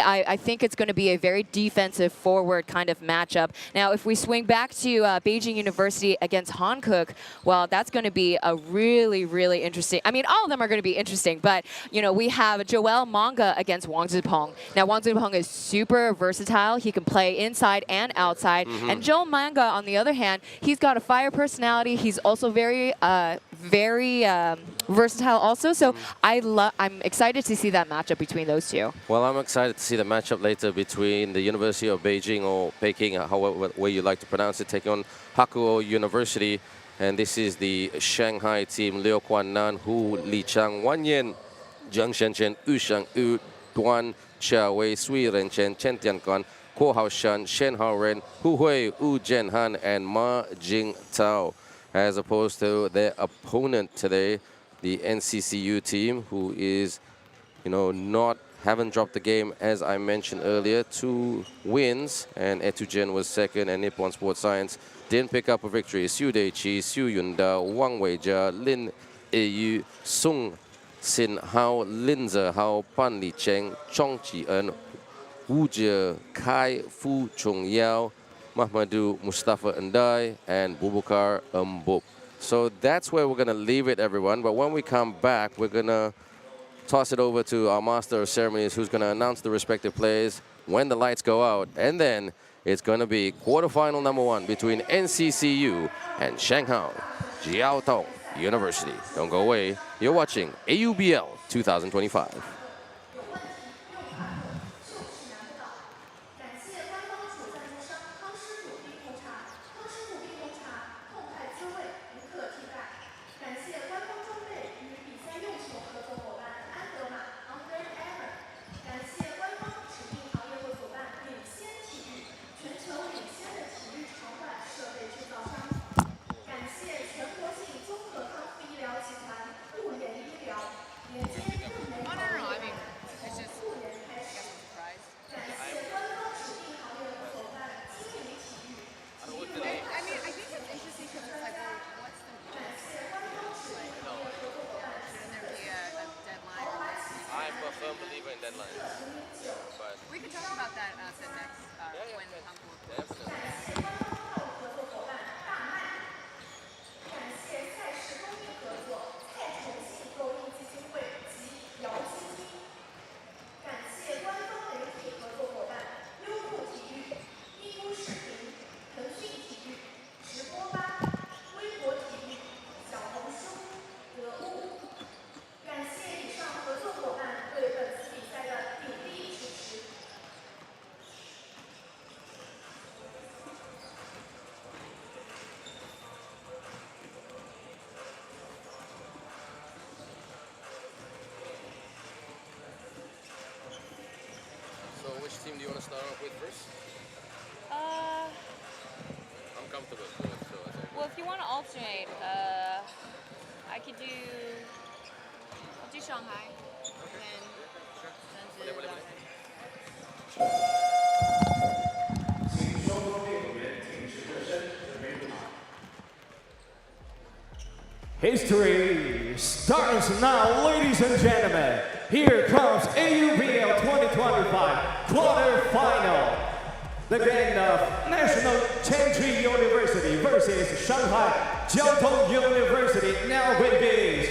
I think it's going to be a very defensive forward kind of matchup. Now, if we swing back to Beijing University against Hankook, well, that's going to be a really, really interesting. I mean, all of them are going to be interesting, but we have Joel Manga against Wang Zipeng. Now, Wang Zipeng is super versatile. He can play inside and outside. And Joel Manga, on the other hand, he's got a fire personality. He's also very versatile also. So I'm excited to see that matchup between those two. Well, I'm excited to see the matchup later between the University of Beijing or Peking, however way you like to pronounce it, taking on Hakuo University. And this is the Shanghai team: Liu Guannan, Hu Lichang, Wan Yan, Jiang Shenchen, Yu Shangyu, Duan Chia-wei, Sui Renchen, Chen Tianguan, Kuo Haoshan, Shen Haoren, Hu Hui, Wu Zhenhan, and Ma Jingtao. As opposed to their opponent today, the NCCU team, who is, haven't dropped the game, as I mentioned earlier. 2 wins, and Etujen was second, and Nippon Sports Science didn't pick up a victory. Xu Deiqi, Xu Yunda, Wang Weijia, Lin Yiyu, Sung Sin Hao, Lin Zehao, Pan Licheng, Chong Ji-en, Wu Jie, Kai Fu Chongyao, Mahmadou Mustafa Ndai, and Bubukar Mbub. So that's where we're going to leave it, everyone. But when we come back, we're going to toss it over to our master of ceremonies, who's going to announce the respective players when the lights go out. And then it's going to be quarterfinal number 1 between NCCU and Shanghai Jiaotong University. Don't go away. You're watching AUBL 2025. We can talk about that the next when Uncle. Which team do you want to start off with first? I'm comfortable with it, so I think. Well, if you want to alternate, I could do. I'll do Shanghai. History starts now, ladies and gentlemen. Here comes AUBL 2025 quarterfinal. The game of National Chengchi University versus Shanghai Jiaotong University now begins.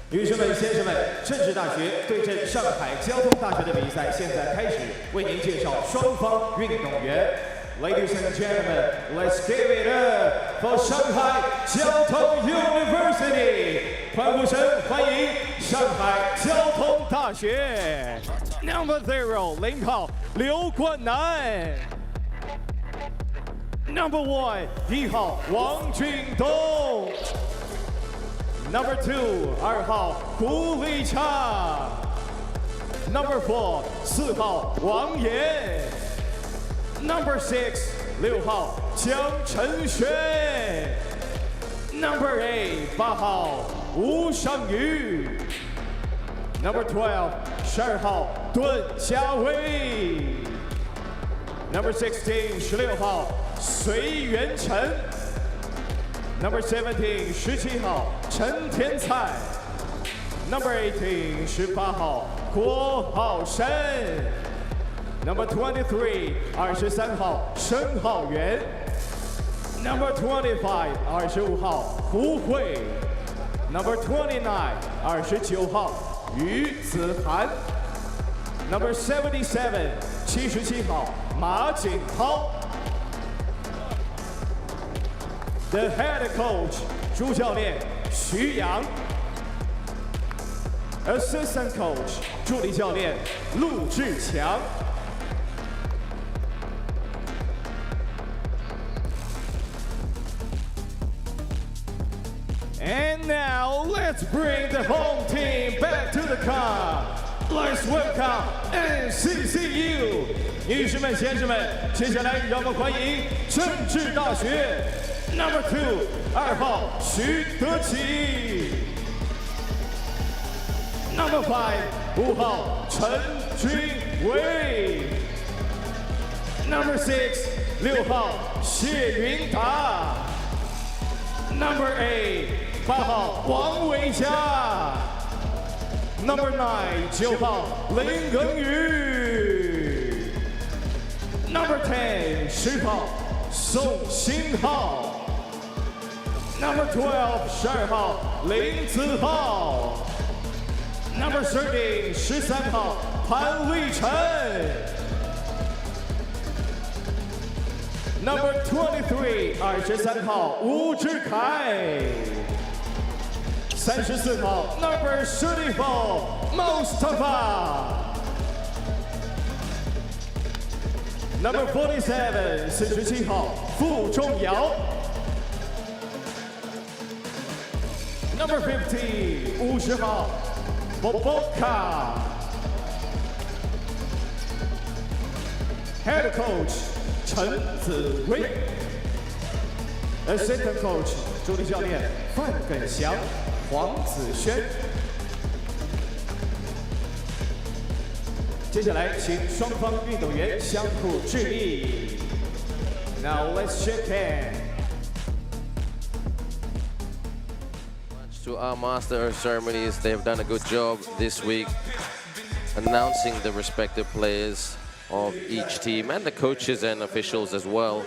女生们、先生们，政治大学对阵上海交通大学的比赛现在开始，为您介绍双方运动员。Ladies and gentlemen, let's give it up for Shanghai Jiaotong University. 欢呼声欢迎上海交通大学。Number 0 0号刘冠南。Number 1 1号王俊东。Number 2 2号胡立昌。Number 4 4号王岩。Number 6 6号江晨轩。Number 8 8号吴尚宇。Number 12 12号段家威。Number 16 16号隋元辰。Number 17 17号陈天才。Number 18 18号郭浩生 Number 23 23号申浩源 Number 25 25号胡慧 Number 29 29号于子涵 Number 77 77号马景涛 The head coach 主教练徐阳 Assistant coach 助理教练陆志强 And now let's bring the home team back to the car. Let's welcome NCCU. 女士们、先生们，接下来让我们欢迎政治大学 Number 2 2号徐德启 Number 5 5号陈君伟 Number 6 6号谢云达 Number 8 8号王伟佳 Number 9 9号林耕宇 Number 10 10号宋新浩 Number 12 12号林子浩 Number 13 13号潘立成 Number 23 23号吴志凯 34号 Number 34 Mustafa Number 47 47号傅仲尧 Number 50 50号 Boboka Head coach 陈子威 Assistant coach 助理教练范耿翔黄子轩 接下来请双方运动员相互致意 Now let's shake hands. To our master of ceremonies, they've done a good job this week announcing the respective players of each team and the coaches and officials as well.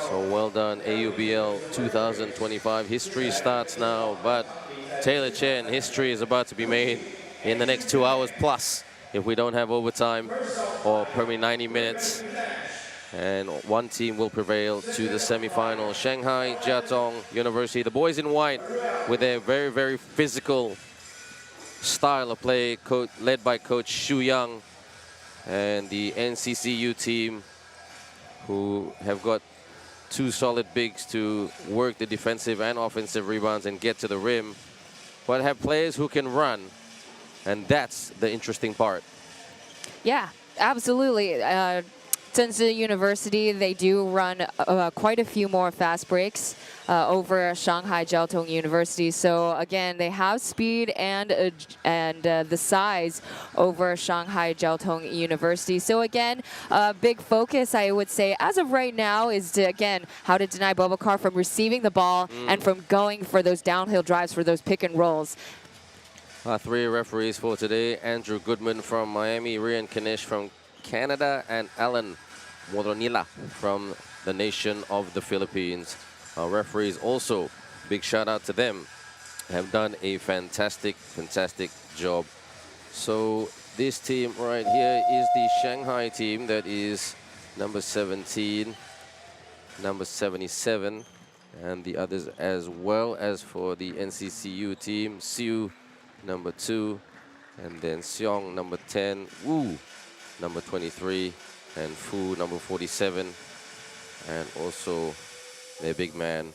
So well done, AUBL 2025. History starts now, but Taylor Chen, history is about to be made in the next 2 hours plus if we don't have overtime or probably 90 minutes. And one team will prevail to the semi-final. Shanghai Jiatong University, the boys in white with their very, very physical style of play, led by Coach Xu Yang, and the NCCU team who have got two solid bigs to work the defensive and offensive rebounds and get to the rim, but have players who can run, and that's the interesting part. Yeah, absolutely. Zhengzhi University, they do run quite a few more fast breaks over Shanghai Jiaotong University. So again, they have speed and the size over Shanghai Jiaotong University. So again, big focus, I would say, as of right now, is to, again, how to deny Boubacar from receiving the ball and from going for those downhill drives, for those pick and rolls. Our three referees for today: Andrew Goodman from Miami, Rian Kanish from Canada, and Alan Moronila from the nation of the Philippines. Our referees also, big shout out to them, have done a fantastic, fantastic job. So this team right here is the Shanghai team, that is number 17, number 77, and the others as well. As for the NCCU team, Siu, number 2, and then Seong, number 10, Wu, number 23, and Fu, number 47, and also their big man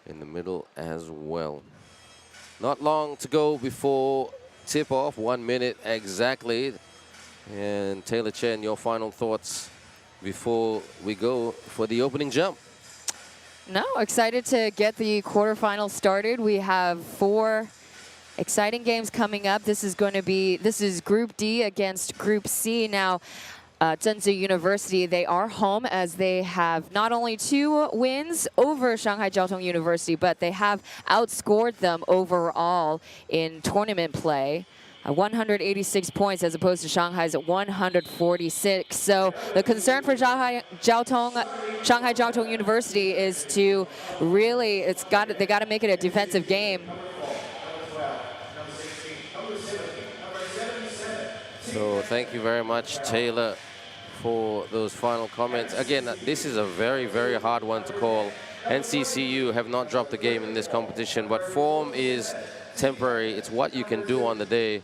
in the middle as well. Not long to go before tip-off, 1 minute exactly. And Taylor Chen, your final thoughts before we go for the opening jump? No, excited to get the quarterfinals started. We have 4 exciting games coming up. This is Group D against Group C. Now, Zhengzhou University, they are home as they have not only 2 wins over Shanghai Jiaotong University, but they have outscored them overall in tournament play. 186 points as opposed to Shanghai's 146. So the concern for Shanghai Jiaotong University is to really, they got to make it a defensive game. So thank you very much, Taylor, for those final comments. Again, this is a very, very hard one to call. NCCU have not dropped a game in this competition, but form is temporary. It's what you can do on the day,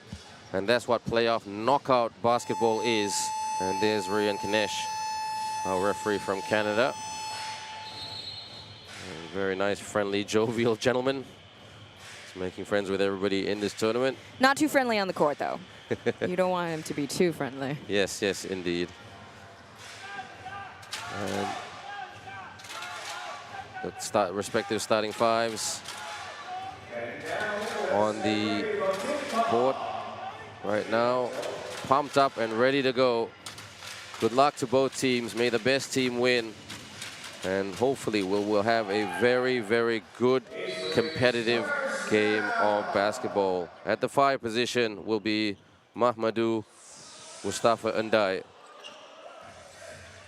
and that's what playoff knockout basketball is. And there's Rian Kanesh, our referee from Canada. And very nice, friendly, jovial gentleman. He's making friends with everybody in this tournament. Not too friendly on the court, though. You don't want him to be too friendly. Yes, yes, indeed. And the respective starting fives on the court right now, pumped up and ready to go. Good luck to both teams. May the best team win. And hopefully we'll have a very, very good competitive game of basketball. At the 5 position will be Mahmoudou Mustafa Ndai.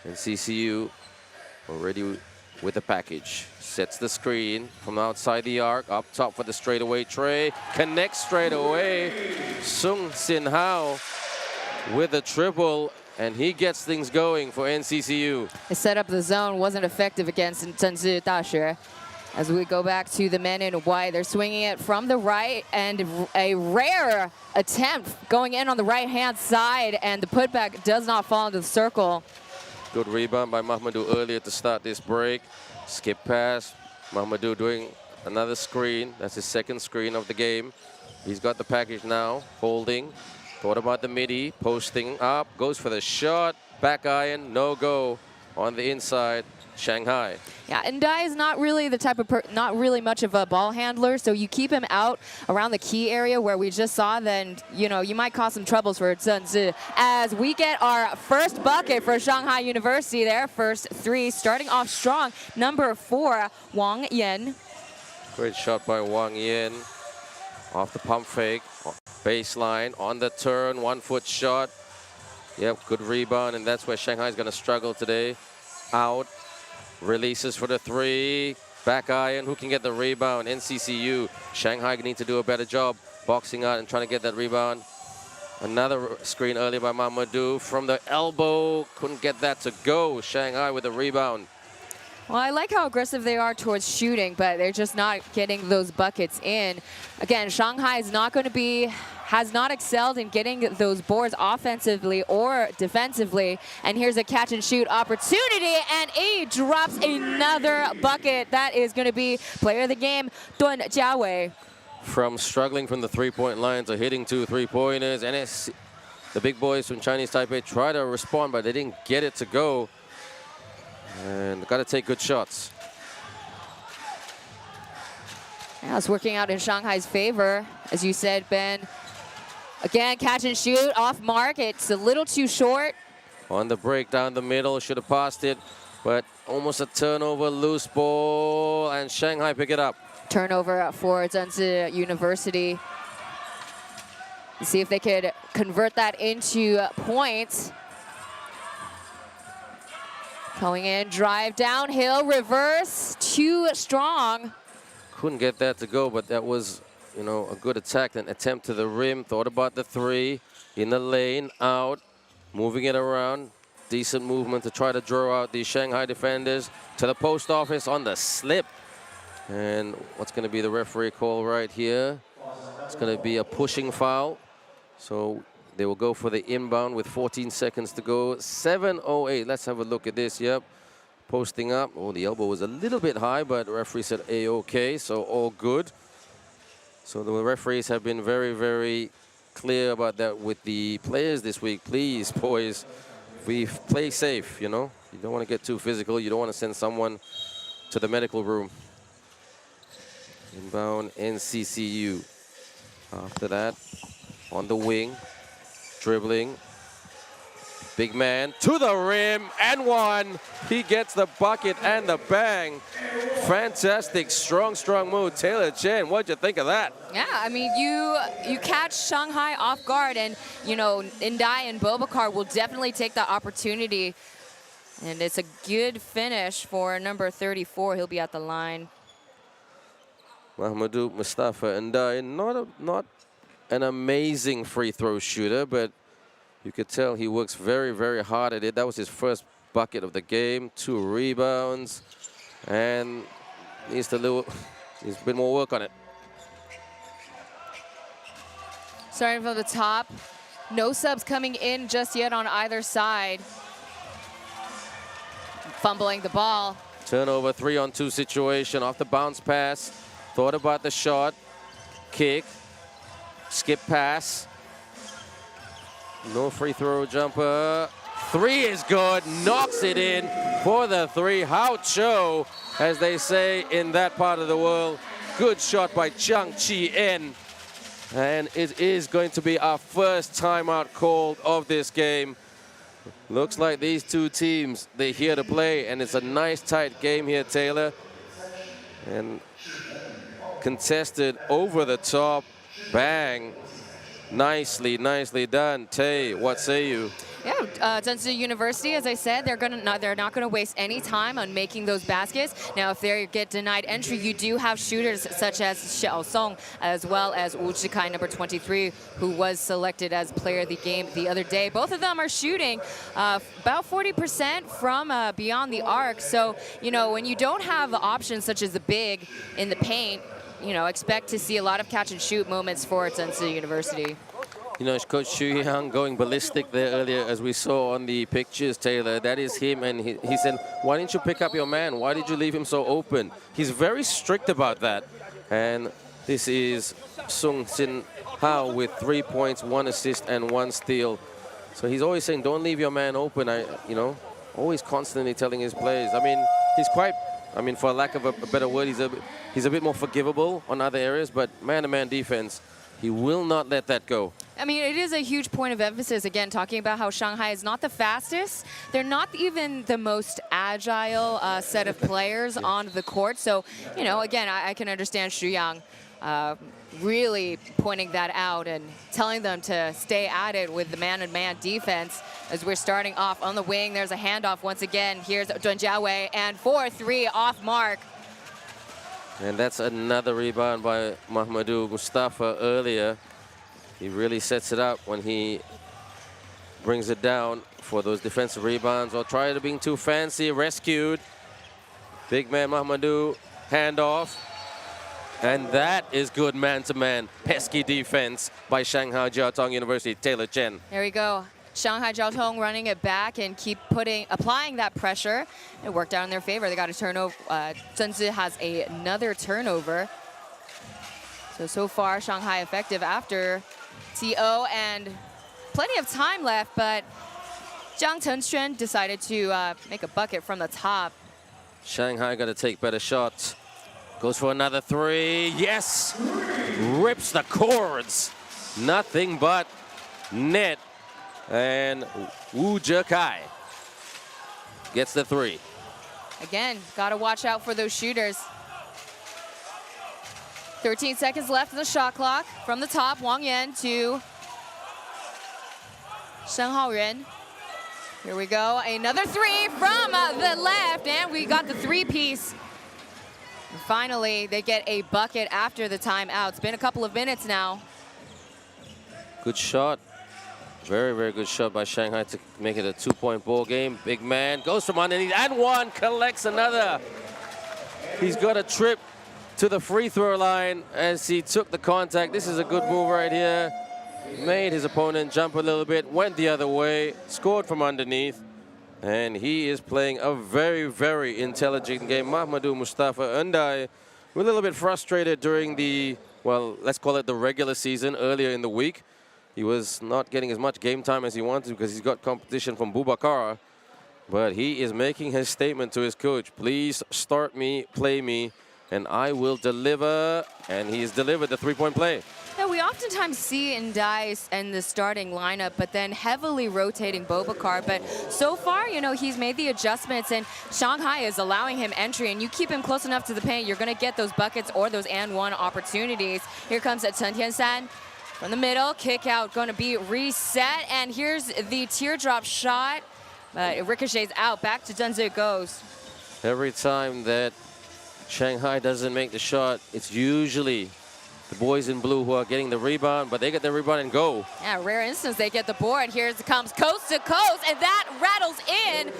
And CCU already with the package. Sets the screen from outside the arc, up top for the straightaway tray. Connects straight away. Sung Sin Hao with a triple, and he gets things going for NCCU. The setup of the zone wasn't effective against Zhengzhou Daxue. As we go back to the men in white, they're swinging it from the right, and a rare attempt going in on the right-hand side, and the putback does not fall into the circle. Good rebound by Mahmoudou earlier to start this break. Skip pass. Mahmoudou doing another screen. That's his 2nd screen of the game. He's got the package now, holding. Thought about the midi, posting up, goes for the shot. Back iron, no go on the inside. Shanghai. Yeah, and Ndai is not really the type of, not really much of a ball handler, so you keep him out around the key area where we just saw, then, you know, you might cause some troubles for Zhengzhou. As we get our first bucket for Shanghai University, their first 3, starting off strong. Number 4, Wang Yan. Great shot by Wang Yan. Off the pump fake, baseline, on the turn, 1-foot shot. Yep, good rebound, and that's where Shanghai's gonna struggle today. Out. Releases for the 3. Back iron. Who can get the rebound? NCCU. Shanghai need to do a better job boxing out and trying to get that rebound. Another screen early by Mahmoudou from the elbow. Couldn't get that to go. Shanghai with a rebound. Well, I like how aggressive they are towards shooting, but they're just not getting those buckets in. Again, Shanghai is not going to be, has not excelled in getting those boards offensively or defensively. And here's a catch and shoot opportunity, and he drops another bucket. That is going to be player of the game, Dun Jiawei. From struggling from the 3-point line to hitting 2 3-pointers, and the big boys from Chinese Taipei try to respond, but they didn't get it to go. And got to take good shots. Yeah, it's working out in Shanghai's favor, as you said, Ben. Again, catch and shoot off mark. It's a little too short. On the break down the middle, should have passed it, but almost a turnover, loose ball, and Shanghai pick it up. Turnover for Zhengzhou University. Let's see if they could convert that into points. Going in, drive downhill, reverse, too strong. Couldn't get that to go, but that was, you know, a good attack and attempt to the rim. Thought about the 3 in the lane, out, moving it around. Decent movement to try to draw out the Shanghai defenders to the post office on the slip. And what's going to be the referee call right here? It's going to be a pushing foul. So they will go for the inbound with 14 seconds to go. 7:08. Let's have a look at this. Yep. Posting up. Oh, the elbow was a little bit high, but the referee said A-OK, so all good. So the referees have been very, very clear about that with the players this week. Please, boys, we play safe, you know. You don't want to get too physical. You don't want to send someone to the medical room. Inbound NCCU. After that, on the wing. Dribbling, Big man to the rim and one. He gets the bucket and the bang. Fantastic, strong move. Taylor Chen, what'd you think of that? Yeah, I mean, you catch Shanghai off guard, and, you know, Indai and Bobakar will definitely take that opportunity. And it's a good finish for number 34. He'll be at the line. Mahmoudou Mustafa Indai, not an amazing free throw shooter, but you could tell he works very, very hard at it. That was his first bucket of the game. 2 rebounds. And needs a bit more work on it. Starting from the top. No subs coming in just yet on either side. Fumbling the ball. Turnover, 3-on-2 situation. Off the bounce pass. Thought about the shot. Kick. Skip pass. No free throw jumper. 3 is good. Knocks it in for the 3. Hao Cho, as they say in that part of the world. Good shot by Zhang Qi-en. And it is going to be our first timeout called of this game. Looks like these two teams, they're here to play, and it's a nice tight game here, Taylor. And contested over the top. Bang. Nicely done. Tay, what say you? Yeah, Zhengzhou University, as I said, they're not going to waste any time on making those baskets. Now, if they get denied entry, you do have shooters such as Xiao Song, as well as Wu Zhikai, number 23, who was selected as player of the game the other day. Both of them are shooting about 40% from beyond the arc. So, you know, when you don't have options such as the big in the paint, you know, expect to see a lot of catch and shoot moments for Zhengzhou University. You know, Coach Xu Yang going ballistic there earlier, as we saw on the pictures, Taylor. That is him, and he said, why didn't you pick up your man? Why did you leave him so open? He's very strict about that. And this is Sung Sin Hao with 3 points, 1 assist, and 1 steal. So he's always saying, don't leave your man open. You know, always constantly telling his players. I mean, he's quite, for lack of a better word, he's a bit more forgivable on other areas, but man-to-man defense, he will not let that go. I mean, it is a huge point of emphasis, again, talking about how Shanghai is not the fastest. They're not even the most agile set of players on the court. So, you know, again, I can understand Xu Yang really pointing that out and telling them to stay at it with the man-to-man defense as we're starting off on the wing. There's a handoff once again. Here's Dun Jiawei, and 4-3 off mark. And that's another rebound by Mahmoudou Mustafa earlier. He really sets it up when he brings it down for those defensive rebounds, or try to being too fancy. Rescued. Big man Mahmoudou, handoff. And that is good man-to-man. Pesky defense by Shanghai Jiaotong University. Taylor Chen. There we go. Shanghai Jiaotong running it back and keep applying that pressure. It worked out in their favor. They got a turnover. Zhengzhou has another turnover. So far, Shanghai effective after TO, and plenty of time left, but Zhang Chenxuan decided to make a bucket from the top. Shanghai got to take better shots. Goes for another 3. Yes! Rips the cords. Nothing but net. And Wu Zhikai gets the 3. Again, got to watch out for those shooters. 13 seconds left in the shot clock. From the top, Wang Yan to Shen Haoren. Here we go. Another 3 from the left, and we got the 3-piece. Finally, they get a bucket after the timeout. It's been a couple of minutes now. Good shot. Very, very good shot by Shanghai to make it a 2-point ball game. Big man goes from underneath and 1, collects another. He's got a trip to the free throw line as he took the contact. This is a good move right here. Made his opponent jump a little bit, went the other way, scored from underneath. And he is playing a very, very intelligent game. Mahmoudou Mustafa Indai, we're a little bit frustrated during the, well, let's call it the regular season earlier in the week. He was not getting as much game time as he wanted because he's got competition from Boubacar. But he is making his statement to his coach. Please start me, play me, and I will deliver. And he's delivered the 3-point play. Yeah, we oftentimes see Ndai in the starting lineup, but then heavily rotating Bobakar. But so far, you know, he's made the adjustments, and Shanghai is allowing him entry. And you keep him close enough to the paint, you're going to get those buckets or those and-one opportunities. Here comes Chen Tiansan from the middle. Kick out going to be reset. And here's the teardrop shot. But it ricochets out. Back to Zhenzhe it goes. Every time that Shanghai doesn't make the shot, it's usually the boys in blue who are getting the rebound, but they get the rebound and go. Yeah, rare instance they get the board. Here it comes coast to coast, and that rattles in.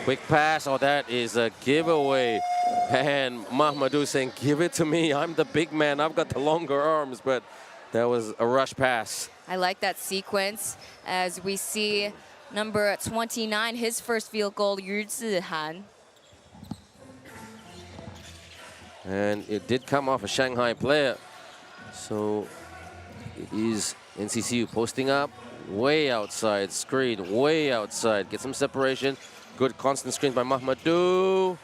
Quick pass, oh, that is a giveaway. And Mahmoudou saying, give it to me. I'm the big man. I've got the longer arms, but that was a rush pass. I like that sequence as we see number 29, his first field goal, Yu Zihan. And it did come off a Shanghai player. So it is NCCU posting up way outside, screen way outside. Get some separation. Good constant screen by Mahmoudou.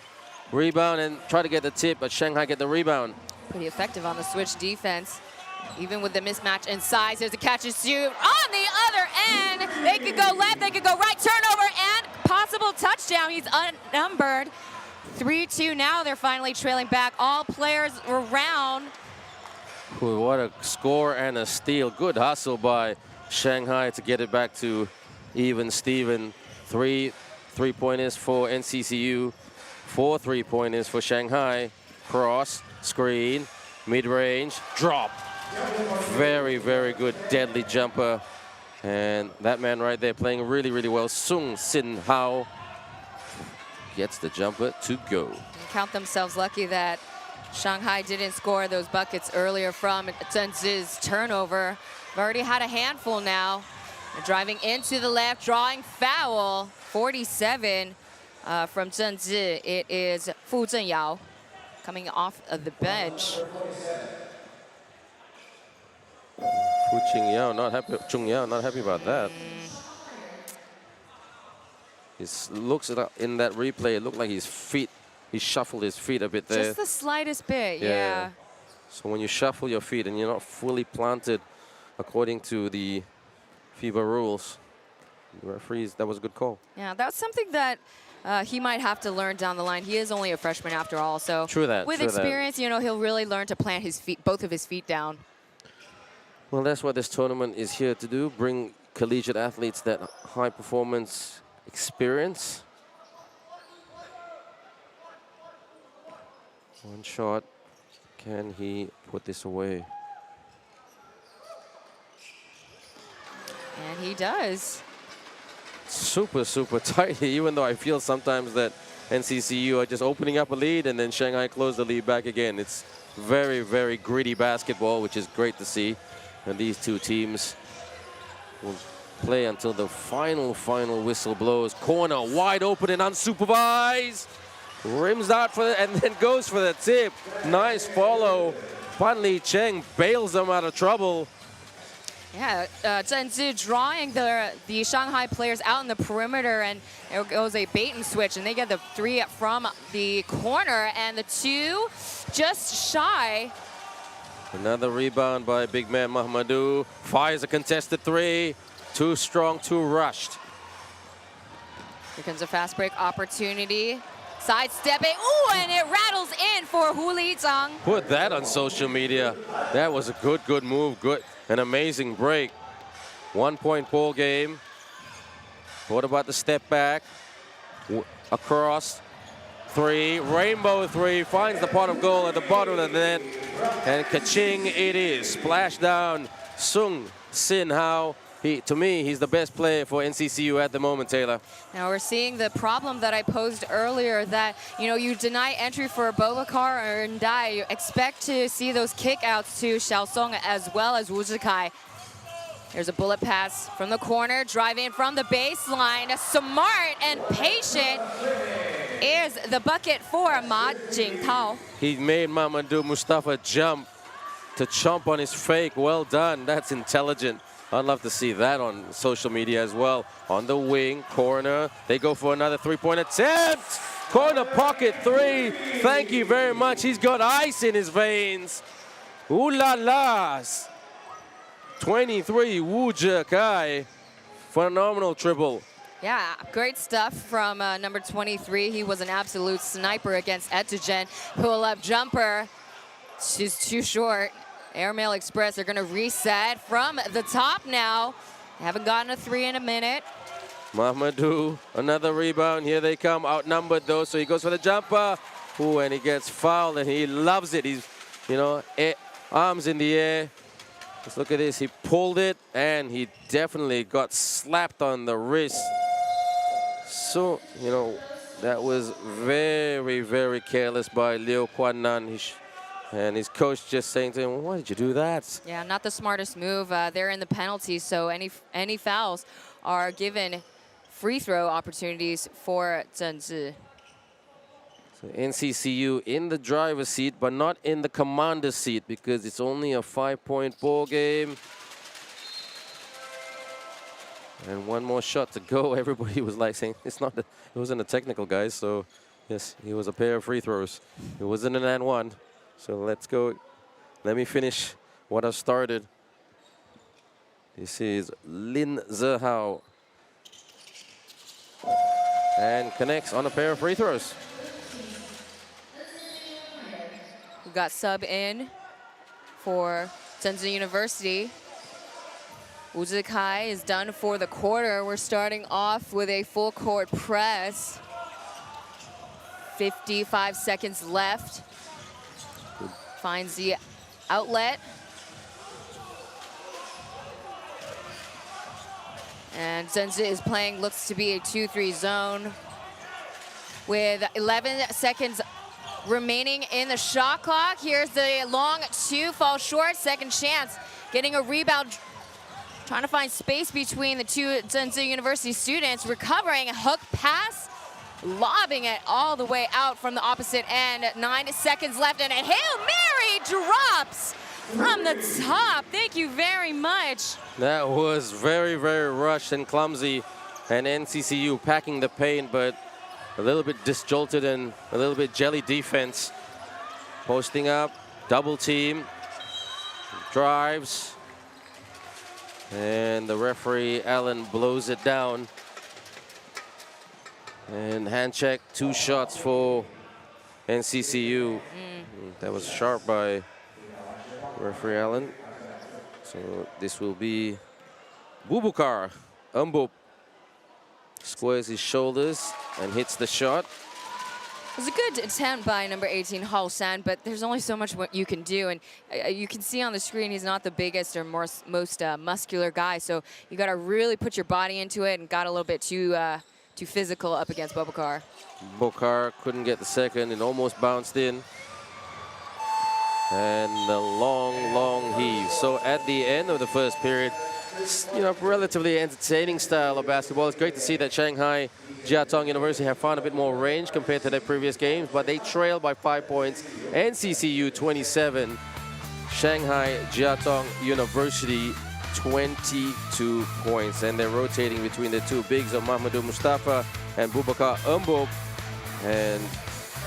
Rebound and try to get the tip, but Shanghai get the rebound. Pretty effective on the switch defense. Even with the mismatch in size, there's a catch and shoot. On the other end, they could go left, they could go right, turnover, and possible touchdown. He's unnumbered. 3-2 now, they're finally trailing back. All players around. Ooh, what a score and a steal. Good hustle by Shanghai to get it back to even Steven. 3 3-pointers for NCCU, 4 3-pointers for Shanghai. Cross, screen, mid-range, drop. Very, very good, deadly jumper. And that man right there playing really, really well, Sung Sin Hao, gets the jumper to go. Count themselves lucky that Shanghai didn't score those buckets earlier from Zhenzi's turnover. They've already had a handful now. They're driving into the left, drawing foul. 47 from Zhenzi. It is Fu Zhenyao coming off of the bench. Fu Qingyao not happy. Zhengyao not happy about that. It looks in that replay, it looked like his feet, he shuffled his feet a bit there. Just the slightest bit, yeah. So when you shuffle your feet and you're not fully planted according to the FIBA rules, the referees, that was a good call. Yeah, that's something that he might have to learn down the line. He is only a freshman after all, so true that, with true experience, that. You know, he'll really learn to plant his feet, both of his feet down. Well, that's what this tournament is here to do, bring collegiate athletes that high performance experience. One shot. Can he put this away? And he does. Super, super tight, even though I feel sometimes that NCCU are just opening up a lead and then Shanghai close the lead back again. It's very, very gritty basketball, which is great to see. And these two teams will play until the final whistle blows. Corner wide open and unsupervised. Rims out for it and then goes for the tip. Nice follow. Pan Li Cheng bails them out of trouble. Yeah, Zhenzi drawing the Shanghai players out in the perimeter, and it goes a bait and switch, and they get the 3 from the corner, and the 2 just shy. Another rebound by big man Mahmoudou. Fires a contested 3. Too strong, too rushed. Here comes a fast break opportunity. Sidestepping, ooh, and it rattles in for Hu Lizang. Put that on social media. That was a good move, an amazing break. 1-point ball game. What about the step back? Across, 3, rainbow 3, finds the pot of goal at the bottom of the net. And ka-ching it is, splash down, Sung Sin Hao. To me, he's the best player for NCCU at the moment, Taylor. Now we're seeing the problem that I posed earlier, that, you know, you deny entry for Bobakar or Ndai. You expect to see those kickouts to Xiaosong as well as Wu Zhikai. Here's a bullet pass from the corner, drive in from the baseline. Smart and patient is the bucket for Ma Jingtao. He made Mamadou Mustafa jump to chomp on his fake. Well done. That's intelligent. I'd love to see that on social media as well. On the wing, corner. They go for another 3-point attempt. Corner pocket 3. Thank you very much. He's got ice in his veins. Ooh la la! 23, Wu Zhekai. Phenomenal triple. Yeah, great stuff from number 23. He was an absolute sniper against Etogen. Pull-up jumper. She's too short. Airmail Express are going to reset from the top now. Haven't gotten a 3 in a minute. Mamadou, another rebound. Here they come, outnumbered though, so he goes for the jumper. Ooh, and he gets fouled, and he loves it. He's, arms in the air. Let's look at this. He pulled it, and he definitely got slapped on the wrist. So, that was very, very careless by Liu Kuan-nan. And his coach just saying to him, why did you do that? Yeah, not the smartest move. They're in the penalty, so any fouls are given free throw opportunities for Zhengzhi. So NCCU in the driver's seat, but not in the commander's seat because it's only a 5-point ball game. And one more shot to go. Everybody was like saying, it wasn't a technical, guys. So yes, it was a pair of free throws. It wasn't an and one. So let's go. Let me finish what I've started. This is Lin Zehao. And connects on a pair of free throws. We got sub in for Zhengzhi University. Wu Zhikai is done for the quarter. We're starting off with a full court press. 55 seconds left. Finds the outlet. And Zhengzhi is playing, looks to be a 2-3 zone. With 11 seconds remaining in the shot clock. Here's the long two, fall short, second chance. Getting a rebound, trying to find space between the two Zhengzhi University students. Recovering, hook pass, lobbing it all the way out from the opposite end. 9 seconds left, and a Hail Mary drops from the top. Thank you very much. That was very, very rushed and clumsy. And NCCU packing the paint, but a little bit disjolted and a little bit jelly defense. Posting up, double team, drives. And the referee, Allen, blows it down. And hand check, 2 shots for NCCU. That was sharp by referee Allen. So this will be Bubukar Umbup. Squares his shoulders and hits the shot. It was a good attempt by number 18, Hao San, but there's only so much what you can do. And you can see on the screen he's not the biggest or most muscular guy. So you got to really put your body into it, and got a little bit too physical up against Bubukar. Bubukar couldn't get the second and almost bounced in. And the long, long heave. So at the end of the first period, relatively entertaining style of basketball. It's great to see that Shanghai Jiatong University have found a bit more range compared to their previous games, but they trail by 5 points. NCCU 27, Shanghai Jiatong University 22 points. And they're rotating between the two bigs of Mamadou Mustafa and Bubakar Umbup. And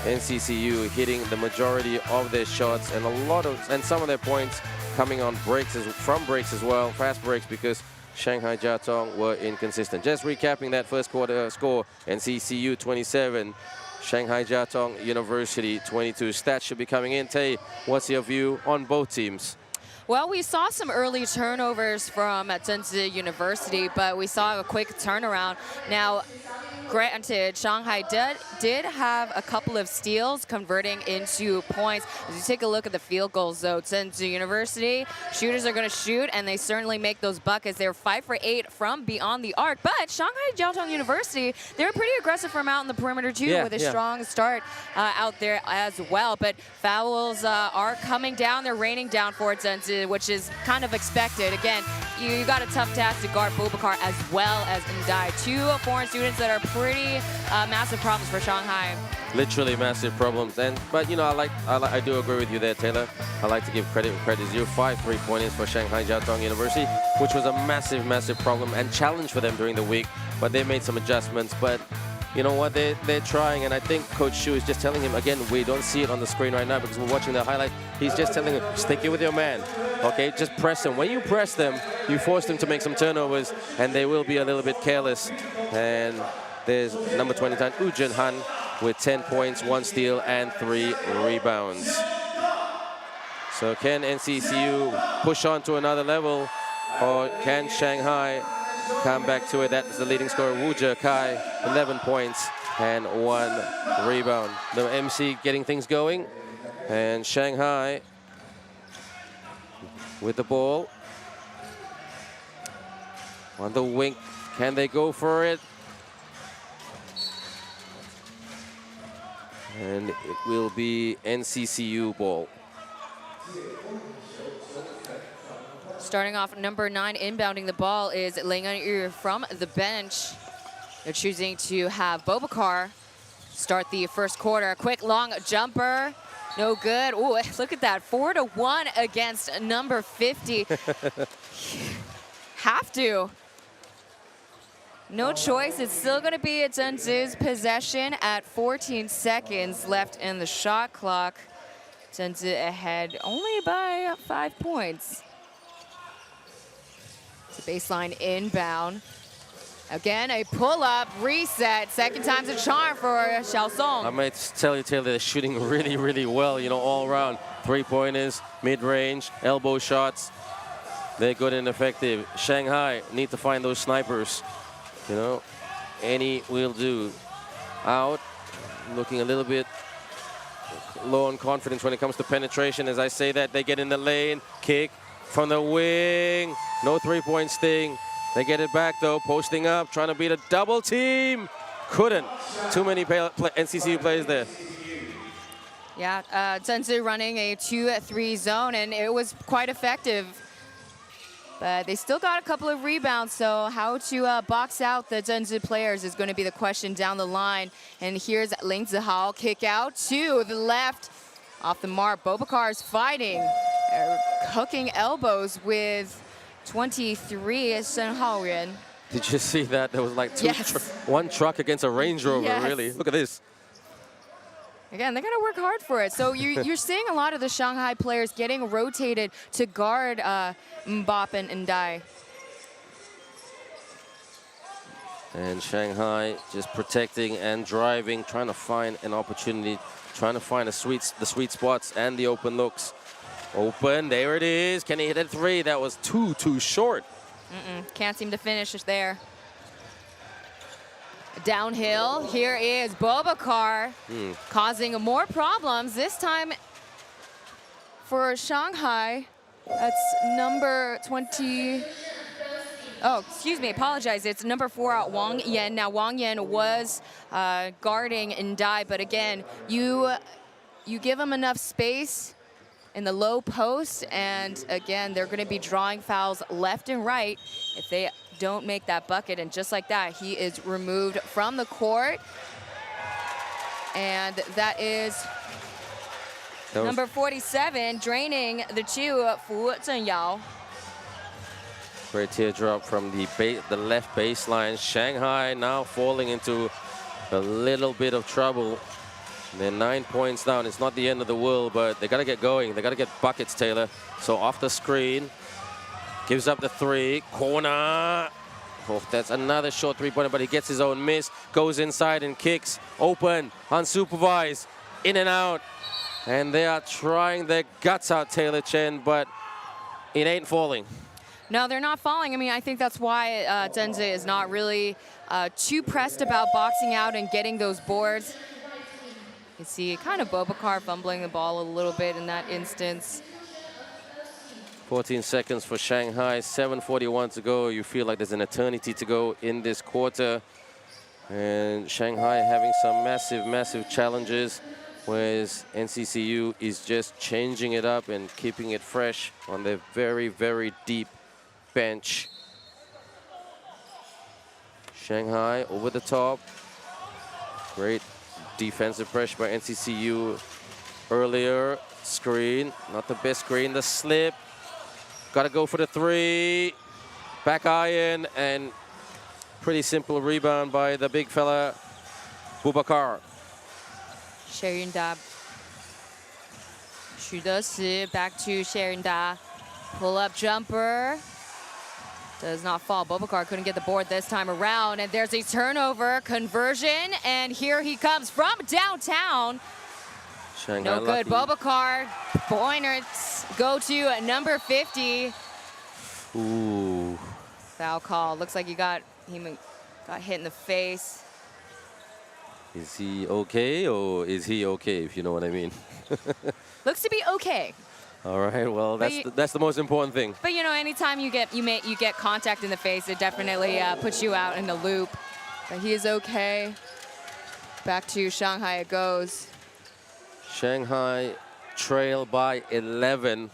NCCU hitting the majority of their shots, and some of their points coming on breaks from breaks as well, fast breaks, because Shanghai Jiatong were inconsistent. Just recapping that first quarter score: NCCU 27, Shanghai Jiatong University 22. Stats should be coming in. Tay, what's your view on both teams? Well, we saw some early turnovers from Zhengzhi University, but we saw a quick turnaround. Now, granted, Shanghai did have a couple of steals converting into points. As you take a look at the field goals, though, Zhengzhi University, shooters are going to shoot, and they certainly make those buckets. They're 5 for 8 from beyond the arc. But Shanghai Jiatong University, they're pretty aggressive from out in the perimeter, too, with a strong start out there as well. But fouls are coming down. They're raining down for Zhengzhi, which is kind of expected. Again, you got a tough task to guard Bubakar as well as Ndai. 2 foreign students that are pretty massive problems for Shanghai. Literally massive problems. But I do agree with you there, Taylor. I like to give credit where credit is due. 5 3-pointers for Shanghai Jiatong University, which was a massive, massive problem and challenge for them during the week. But they made some adjustments. But you know what, they're trying, and I think Coach Shu is just telling him, again, we don't see it on the screen right now because we're watching the highlight. He's just telling him, stick it with your man, okay? Just press them. When you press them, you force them to make some turnovers, and they will be a little bit careless. And there's number 29, Woo Jun-han, with 10 points, 1 steal, and 3 rebounds. So can NCCU push on to another level, or can Shanghai come back to it? That's the leading scorer, Woo Kai, 11 points and 1 rebound. The MC getting things going, and Shanghai with the ball. On the wing, can they go for it? And it will be NCCU ball. Starting off, number 9 inbounding the ball is Ling Yu from the bench. They're choosing to have Bobakar start the first quarter. Quick long jumper, no good. Ooh, look at that, 4-1 against number 50. Have to. No choice, it's still gonna be Zhengzhi's possession at 14 seconds left in the shot clock. Zhengzhi ahead only by 5 points. It's a baseline inbound. Again, a pull-up, reset. Second time's a charm for Xiaosong. I might tell you, Taylor, they're shooting really, really well, you know, all around. 3-pointers, mid-range, elbow shots. They're good and effective. Shanghai need to find those snipers. You know, any will do. Out, looking a little bit low on confidence when it comes to penetration. As I say that, they get in the lane, kick from the wing. No 3-point sting. They get it back though, posting up, trying to beat a double team. Couldn't. Too many NCCU players there. Yeah, Zhengzhi running a 2-3 zone, and it was quite effective. But they still got a couple of rebounds, so how to box out the Zhengzhi players is going to be the question down the line. And here's Ling Zihao, kick out to the left. Off the mark, Bobakar is fighting, hooking elbows with 23, Shen Haoyuan. Did you see that? There was like Yes. one truck against a Range Rover, Yes. really. Look at this. Again, they got to work hard for it. So you're seeing a lot of the Shanghai players getting rotated to guard Mbop and Ndai. And Shanghai just protecting and driving, trying to find an opportunity, trying to find the sweet spots and the open looks. Open, there it is. Can he hit a 3? That was too short. Can't seem to finish it there. Downhill, here is Bobakar causing more problems, this time for Shanghai. That's number 20. Oh, excuse me, apologize. It's number 4, Wang Yan. Now, Wang Yan was guarding Ndai, but again, you give him enough space in the low post, and again, they're going to be drawing fouls left and right if they don't make that bucket. And just like that, he is removed from the court. And that is number 47, draining the 2, Fu Zhenyao. Great teardrop from the left baseline. Shanghai now falling into a little bit of trouble. They're 9 points down. It's not the end of the world, but they got to get going. They got to get buckets, Taylor. So off the screen, gives up the 3, corner. Oh, that's another short 3-pointer, but he gets his own miss. Goes inside and kicks. Open, unsupervised, in and out. And they are trying their guts out, Taylor Chen, but it ain't falling. No, they're not falling. I mean, I think that's why Zhengzhi is not really too pressed about boxing out and getting those boards. You see kind of Bobakar fumbling the ball a little bit in that instance. 14 seconds for Shanghai, 7:41 to go. You feel like there's an eternity to go in this quarter. And Shanghai having some massive challenges, whereas NCCU is just changing it up and keeping it fresh on their very deep bench. Shanghai over the top. Great defensive pressure by NCCU earlier. Screen, not the best screen. The slip. Got to go for the 3. Back iron, and pretty simple rebound by the big fella Boubacar. 谢云达，许德时 back to 谢云达 pull up jumper. Does not fall. Boubacar couldn't get the board this time around. And there's a turnover conversion. And here he comes from downtown. Shanghai No good. lucky. Boubacar pointers go to number 50. Ooh. Foul call. Looks like he got hit in the face. Is he okay or is he okay, if you know what I mean? Looks to be okay. All right, well, that's the most important thing. But you know, anytime you get contact in the face, it definitely puts you out in the loop. But he is okay. Back to Shanghai it goes. Shanghai trail by 11,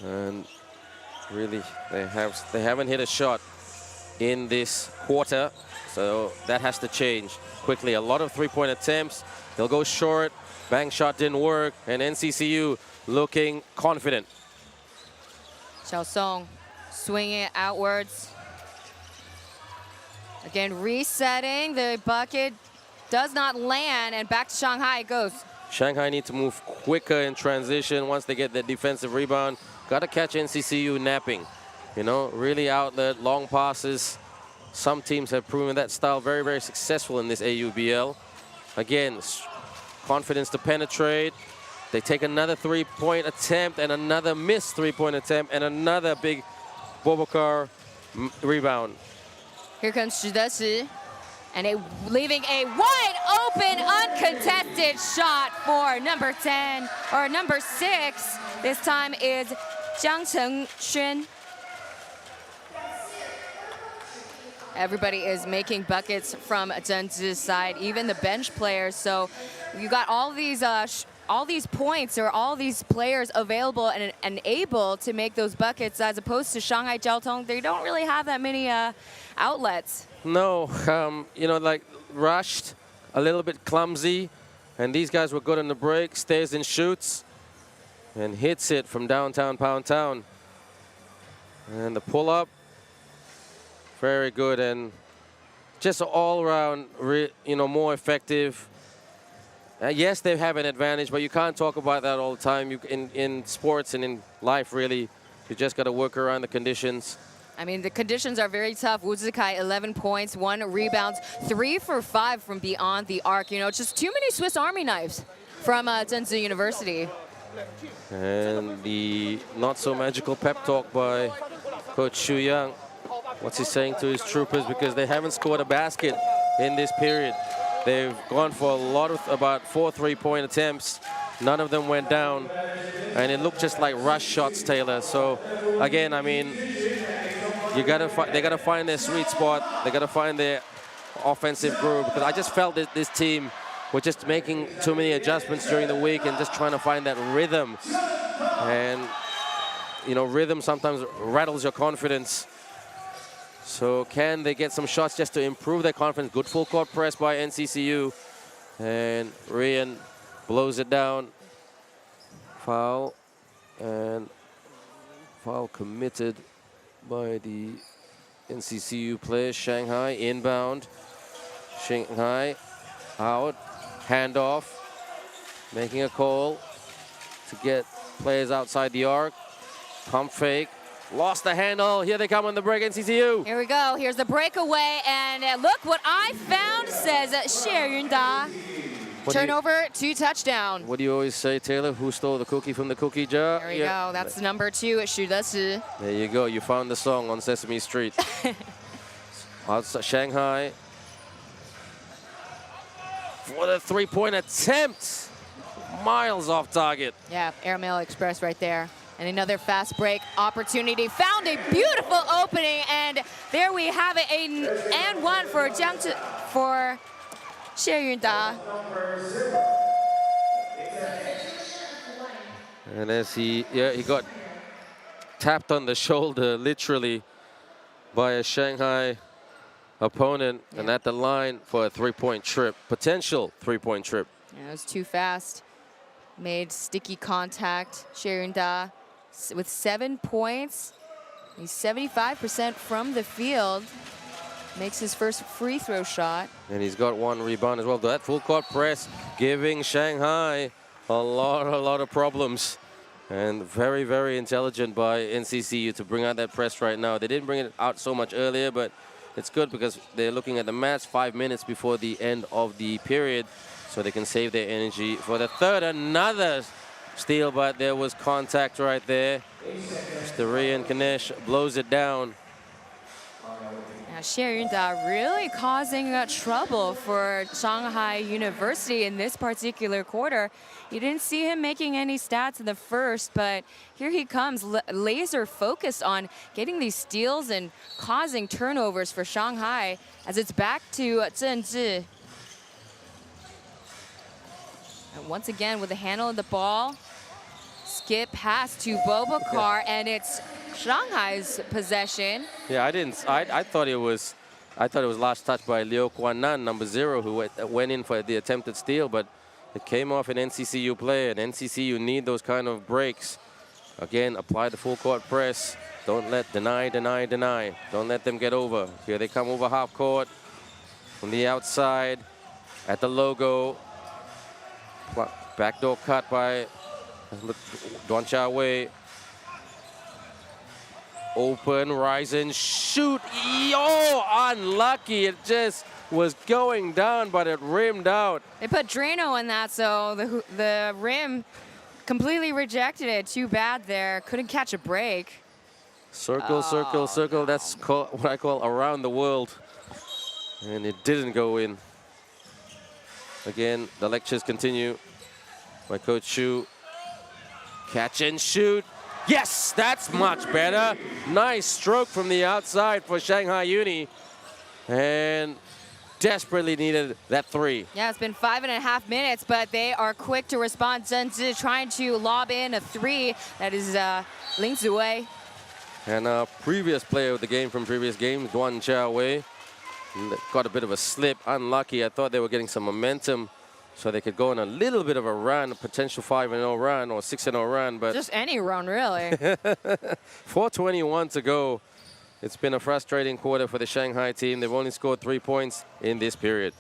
and really they haven't hit a shot in this quarter, so that has to change quickly. A lot of three-point attempts. They'll go short. Bank shot didn't work, and NCCU looking confident. Xiao Song swinging it outwards. Again, resetting. The bucket does not land, and back to Shanghai it goes. Shanghai need to move quicker in transition once they get the defensive rebound. Got to catch NCCU napping. You know, really outlet, long passes. Some teams have proven that style very, very successful in this AUBL. Again, confidence to penetrate. They take another three-point attempt and another missed three-point attempt and another big Boubacar rebound. Here comes Shi Deshi, and leaving a wide open, uncontested shot for number 10, or number 6. This time is Jiang Chengxuan. Everybody is making buckets from Zhengzhi's side, even the bench players. So you got all these points, or all these players available and able to make those buckets, as opposed to Shanghai Jiaotong. They don't really have that many outlets. No, you know, like rushed, a little bit clumsy, and these guys were good on the break. Stays and shoots, and hits it from downtown Pound Town. And the pull-up, very good, and just all around, you know, more effective. Yes, they have an advantage, but you can't talk about that all the time. In sports and in life, really, you just got to work around the conditions. I mean, the conditions are very tough. Wu Zikai, 11 points, 1 rebound, 3 for 5 from beyond the arc. You know, just too many Swiss Army knives from Zhengzhi University. And the not-so-magical pep talk by Coach Xu Yang. What's he saying to his troopers? Because they haven't scored a basket in this period. They've gone for about 4 three-point attempts. None of them went down. And it looked just like rush shots, Taylor. So, again, I mean, they got to find their sweet spot. They got to find their offensive groove. Because I just felt that this team were just making too many adjustments during the week and just trying to find that rhythm. And, you know, rhythm sometimes rattles your confidence. So can they get some shots just to improve their confidence? Good full court press by NCCU. And Rian blows it down. Foul. And foul committed by the NCCU players. Shanghai inbound. Shanghai out. Handoff. Making a call to get players outside the arc. Pump fake. Lost the handle. Here they come on the break, NCCU. Here we go. Here's the breakaway. And look what I found, says Xie Yunda. Turnover to touchdown. What do you always say, Taylor? Who stole the cookie from the cookie jar? There we go. That's number 2 at Xu Deshi. There you go. You found the song on Sesame Street. Outside Shanghai. For the three-point attempt. Miles off target. Yeah, Airmail Express right there. And another fast break opportunity. Found a beautiful opening, and there we have it, and 1 for Xie Yunda. And as he got tapped on the shoulder, literally, by a Shanghai opponent, and at the line for a three-point trip, potential three-point trip. Yeah, it was too fast. Made sticky contact. Xie Yunda with 7 points. He's 75% from the field. makes his first free throw shot. And he's got one rebound as well. That full court press giving Shanghai a lot of problems. And very, very intelligent by NCCU to bring out that press right now. They didn't bring it out so much earlier, but it's good because they're looking at the match 5 minutes before the end of the period, so they can save their energy for the third. Another steal, but there was contact right there. Mr. Rian Kanesh blows it down. Now, Xie Yunda really causing trouble for Shanghai University in this particular quarter. You didn't see him making any stats in the first, but here he comes, laser focused on getting these steals and causing turnovers for Shanghai as it's back to Zhen Zhi. And once again, with the handle of the ball, skip pass to Bobakar, and it's Shanghai's possession. Yeah, I thought it was last touch by Liu Kuan-nan, number 0, who went in for the attempted steal, but it came off an NCCU play, and NCCU need those kind of breaks. Again, apply the full court press. Don't let deny. Don't let them get over. Here they come over half court from the outside at the logo. Backdoor cut by Duan Chia Wei. Open, rise and shoot. Oh, unlucky. It just was going down, but it rimmed out. They put Drano in that, so the rim completely rejected it. Too bad there. Couldn't catch a break. Circle, circle, circle. That's what I call around the world. And it didn't go in. Again, the lectures continue by Coach Chu. Catch and shoot. Yes, that's much better. Nice stroke from the outside for Shanghai Uni. And desperately needed that 3. Yeah, it's been 5.5 minutes, but they are quick to respond. Zhen Zhi trying to lob in a 3. That is Ling Ziwei. And a previous player of the game from previous games, Duan Chia Wei, got a bit of a slip. Unlucky. I thought they were getting some momentum, so they could go on a little bit of a run, a potential 5-0 run or 6-0 run, but just any run, really. 4:21 to go. It's been a frustrating quarter for the Shanghai team. They've only scored 3 points in this period.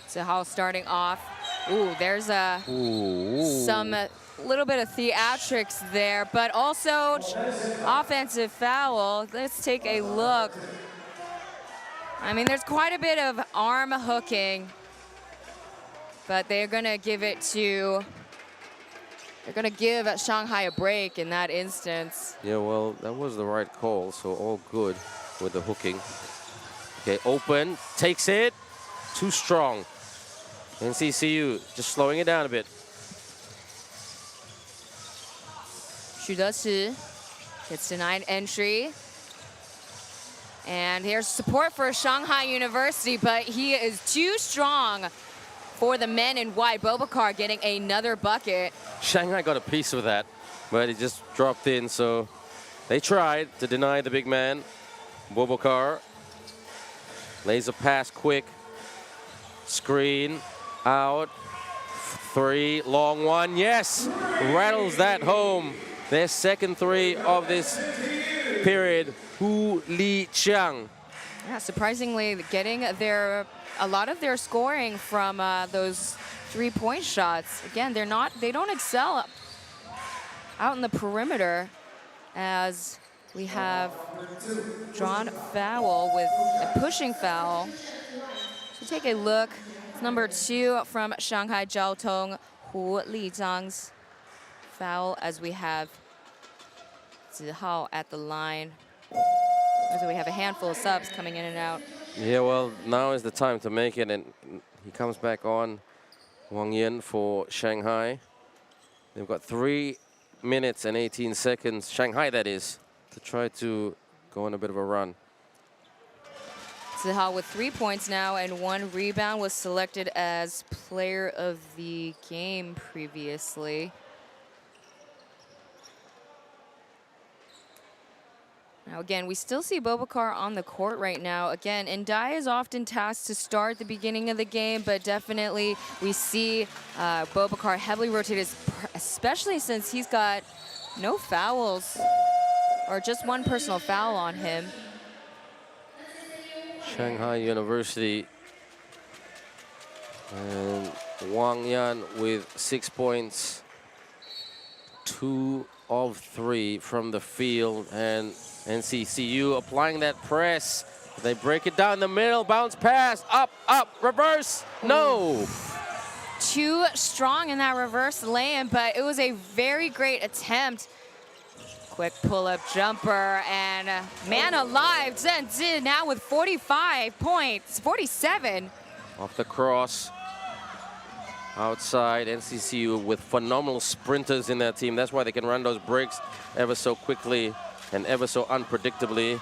Zihao starting off. Ooh, there's some little bit of theatrics there, but also offensive foul. Let's take a look. I mean, there's quite a bit of arm hooking, but they're gonna give it to, they're gonna give Shanghai a break in that instance. Yeah, well, that was the right call, so all good with the hooking. Okay, open, takes it, too strong. NCCU just slowing it down a bit. Xu Deshi gets denied entry. And here's support for Shanghai University, but he is too strong for the men in white. Bobakar getting another bucket. Shanghai got a piece of that, but he just dropped in, so they tried to deny the big man. Bobakar lays a pass quick. Screen, out, 3, long one, yes! Rattles that home. Their second 3 of this period. Hu Li Chiang. Yeah, surprisingly getting a lot of their scoring from those 3-point shots. Again, they don't excel out in the perimeter, as we have drawn foul with a pushing foul. So take a look. It's number 2 from Shanghai Jiaotong, Hu Lizhang's foul, as we have Zihao at the line. So we have a handful of subs coming in and out. Yeah, well, now is the time to make it, and he comes back on, Wang Yan for Shanghai. They've got 3 minutes and 18 seconds, Shanghai that is, to try to go on a bit of a run. Zihao with 3 points now and 1 rebound, was selected as player of the game previously. Now again, we still see Bobakar on the court right now. Again, Ndai is often tasked to start the beginning of the game, but definitely we see Bobakar heavily rotated, especially since he's got no fouls, or just 1 personal foul on him. Shanghai University. And Wang Yan with 6 points. 2 of 3 from the field. And NCCU applying that press. They break it down the middle, bounce pass, up, reverse, no. Too strong in that reverse lane, but it was a very great attempt. Quick pull-up jumper, and man alive, Zhen Zi now with 45 points, 47. Off the cross, outside, NCCU with phenomenal sprinters in their team. That's why they can run those breaks ever so quickly and ever so unpredictably.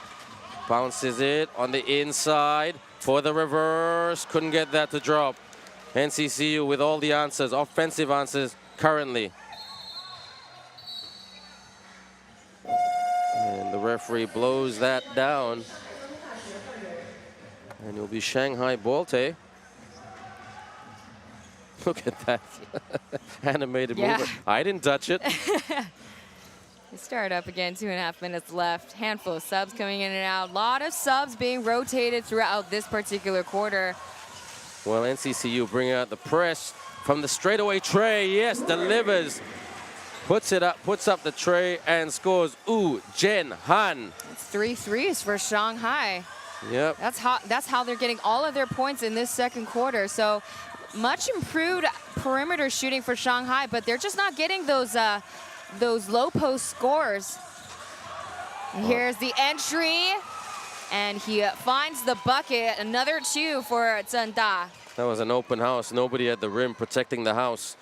Bounces it on the inside for the reverse. Couldn't get that to drop. NCCU with all the answers, offensive answers currently. And the referee blows that down. And it'll be Shanghai Bolte. Look at that animated movement. I didn't touch it. We start up again, 2.5 minutes left. Handful of subs coming in and out. A lot of subs being rotated throughout this particular quarter. Well, NCCU bringing out the press from the straightaway tray. Yes, delivers. Puts it up, puts up the tray and scores. Wu Jen Han. It's 3 threes for Shanghai. Yep. That's how they're getting all of their points in this second quarter. So much improved perimeter shooting for Shanghai, but they're just not getting those low post scores. And here's the entry, and he finds the bucket. Another 2 for Zhen Da. That was an open house. Nobody at the rim protecting the house.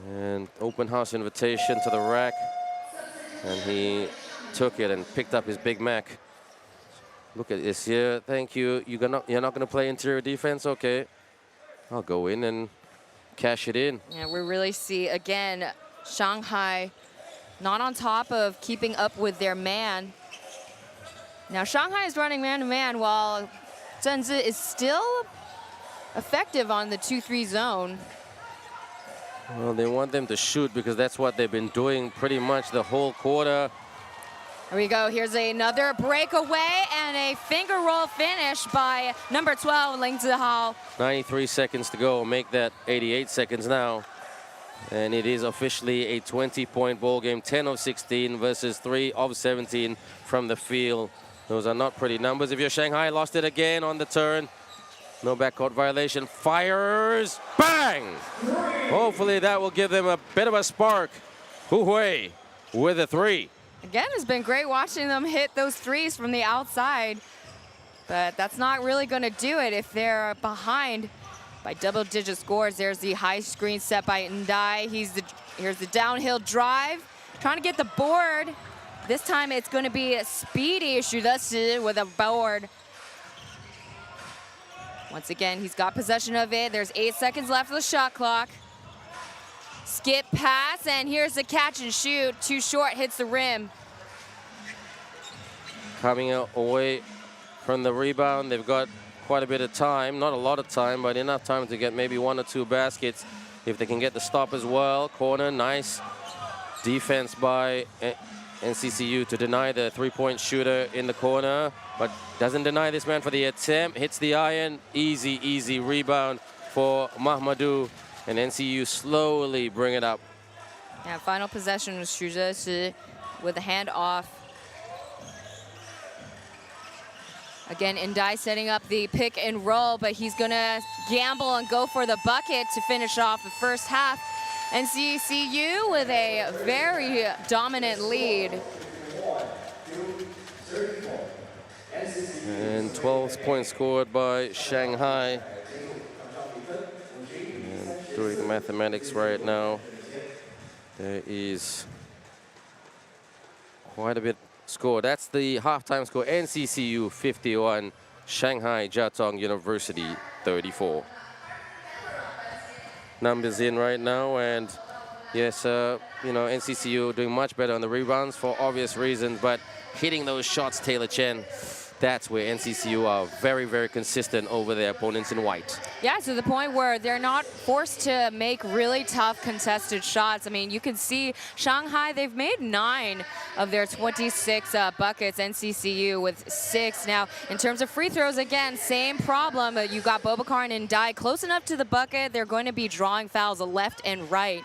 And open house invitation to the rack. And he took it and picked up his Big Mac. Look at this here. Thank you. You're not going to play interior defense? Okay. I'll go in and cash it in. Yeah, we really see, again, Shanghai not on top of keeping up with their man. Now, Shanghai is running man-to-man while Zhenzi is still effective on the 2-3 zone. Well, they want them to shoot because that's what they've been doing pretty much the whole quarter. Here we go. Here's another breakaway and a finger roll finish by number 12, Ling Zihao. 93 seconds to go. Make that 88 seconds now. And it is officially a 20-point ball game. 10 of 16 versus 3 of 17 from the field. Those are not pretty numbers. If you're Shanghai, lost it again on the turn. No backcourt violation. Fires. Bang! Hopefully that will give them a bit of a spark. Hu Hui with a 3. Again, it's been great watching them hit those threes from the outside. But that's not really going to do it if they're behind by double-digit scores. There's the high screen set by Ndai. Here's the downhill drive. Trying to get the board. This time it's going to be a speedy Shudasi with a board. Once again, he's got possession of it. There's 8 seconds left of the shot clock. Skip pass, and here's the catch and shoot. Too short, hits the rim. Coming away from the rebound, they've got quite a bit of time. Not a lot of time, but enough time to get maybe 1 or 2 baskets if they can get the stop as well. Corner, nice defense by NCCU to deny the 3-point shooter in the corner, but doesn't deny this man for the attempt. Hits the iron. Easy, easy rebound for Mahmoudou. And NCU slowly bring it up. Yeah, final possession was Xu Zheshi with a hand off. Again, Ndai setting up the pick and roll, but he's gonna gamble and go for the bucket to finish off the first half. NCCU with a very dominant lead. And 12 points scored by Shanghai. Doing mathematics right now. There is quite a bit score. That's the halftime score. NCCU 51, Shanghai Jiaotong University 34. Numbers in right now, and yes, you know, NCCU doing much better on the rebounds for obvious reasons, but hitting those shots, Taylor Chen, that's where NCCU are very, very consistent over their opponents in white. Yeah, to the point where they're not forced to make really tough contested shots. I mean, you can see Shanghai, they've made 9 of their 26 buckets, NCCU with 6. Now, in terms of free throws, again, same problem. You got Bobakar and Ndai close enough to the bucket. They're going to be drawing fouls left and right.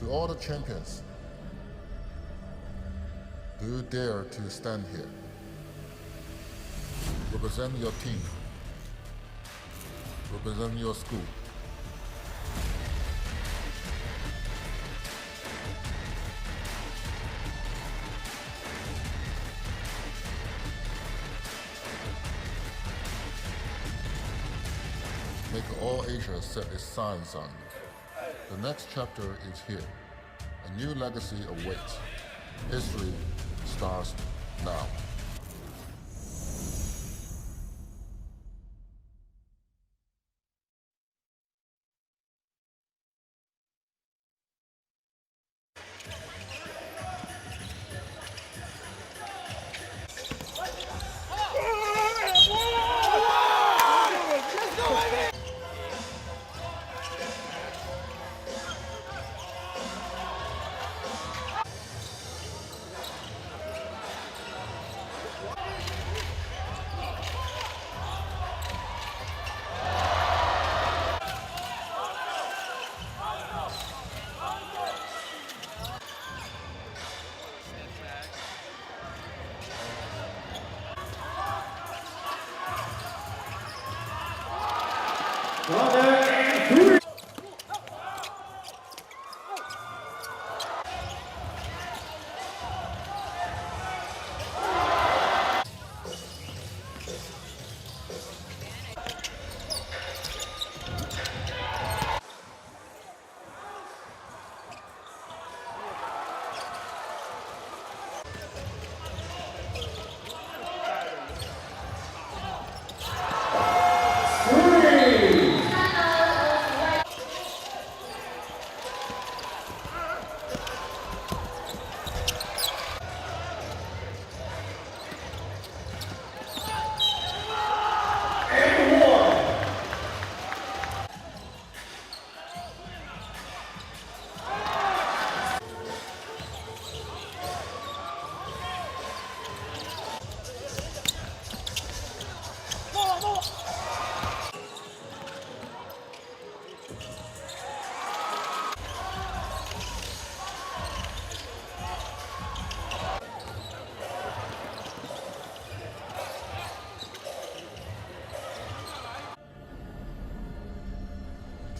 To all the champions, do you dare to stand here? Represent your team. Represent your school. Make all Asia set its signs on you. The next chapter is here. A new legacy awaits. History starts now.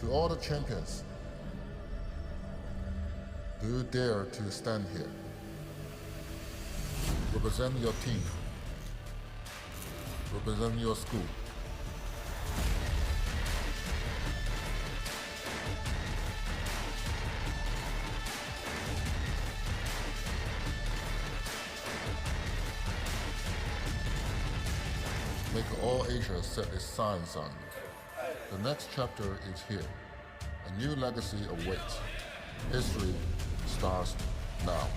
To all the champions, do you dare to stand here? Represent your team. Represent your school. Make all Asia set its signs on you. The next chapter is here. A new legacy awaits. History starts now.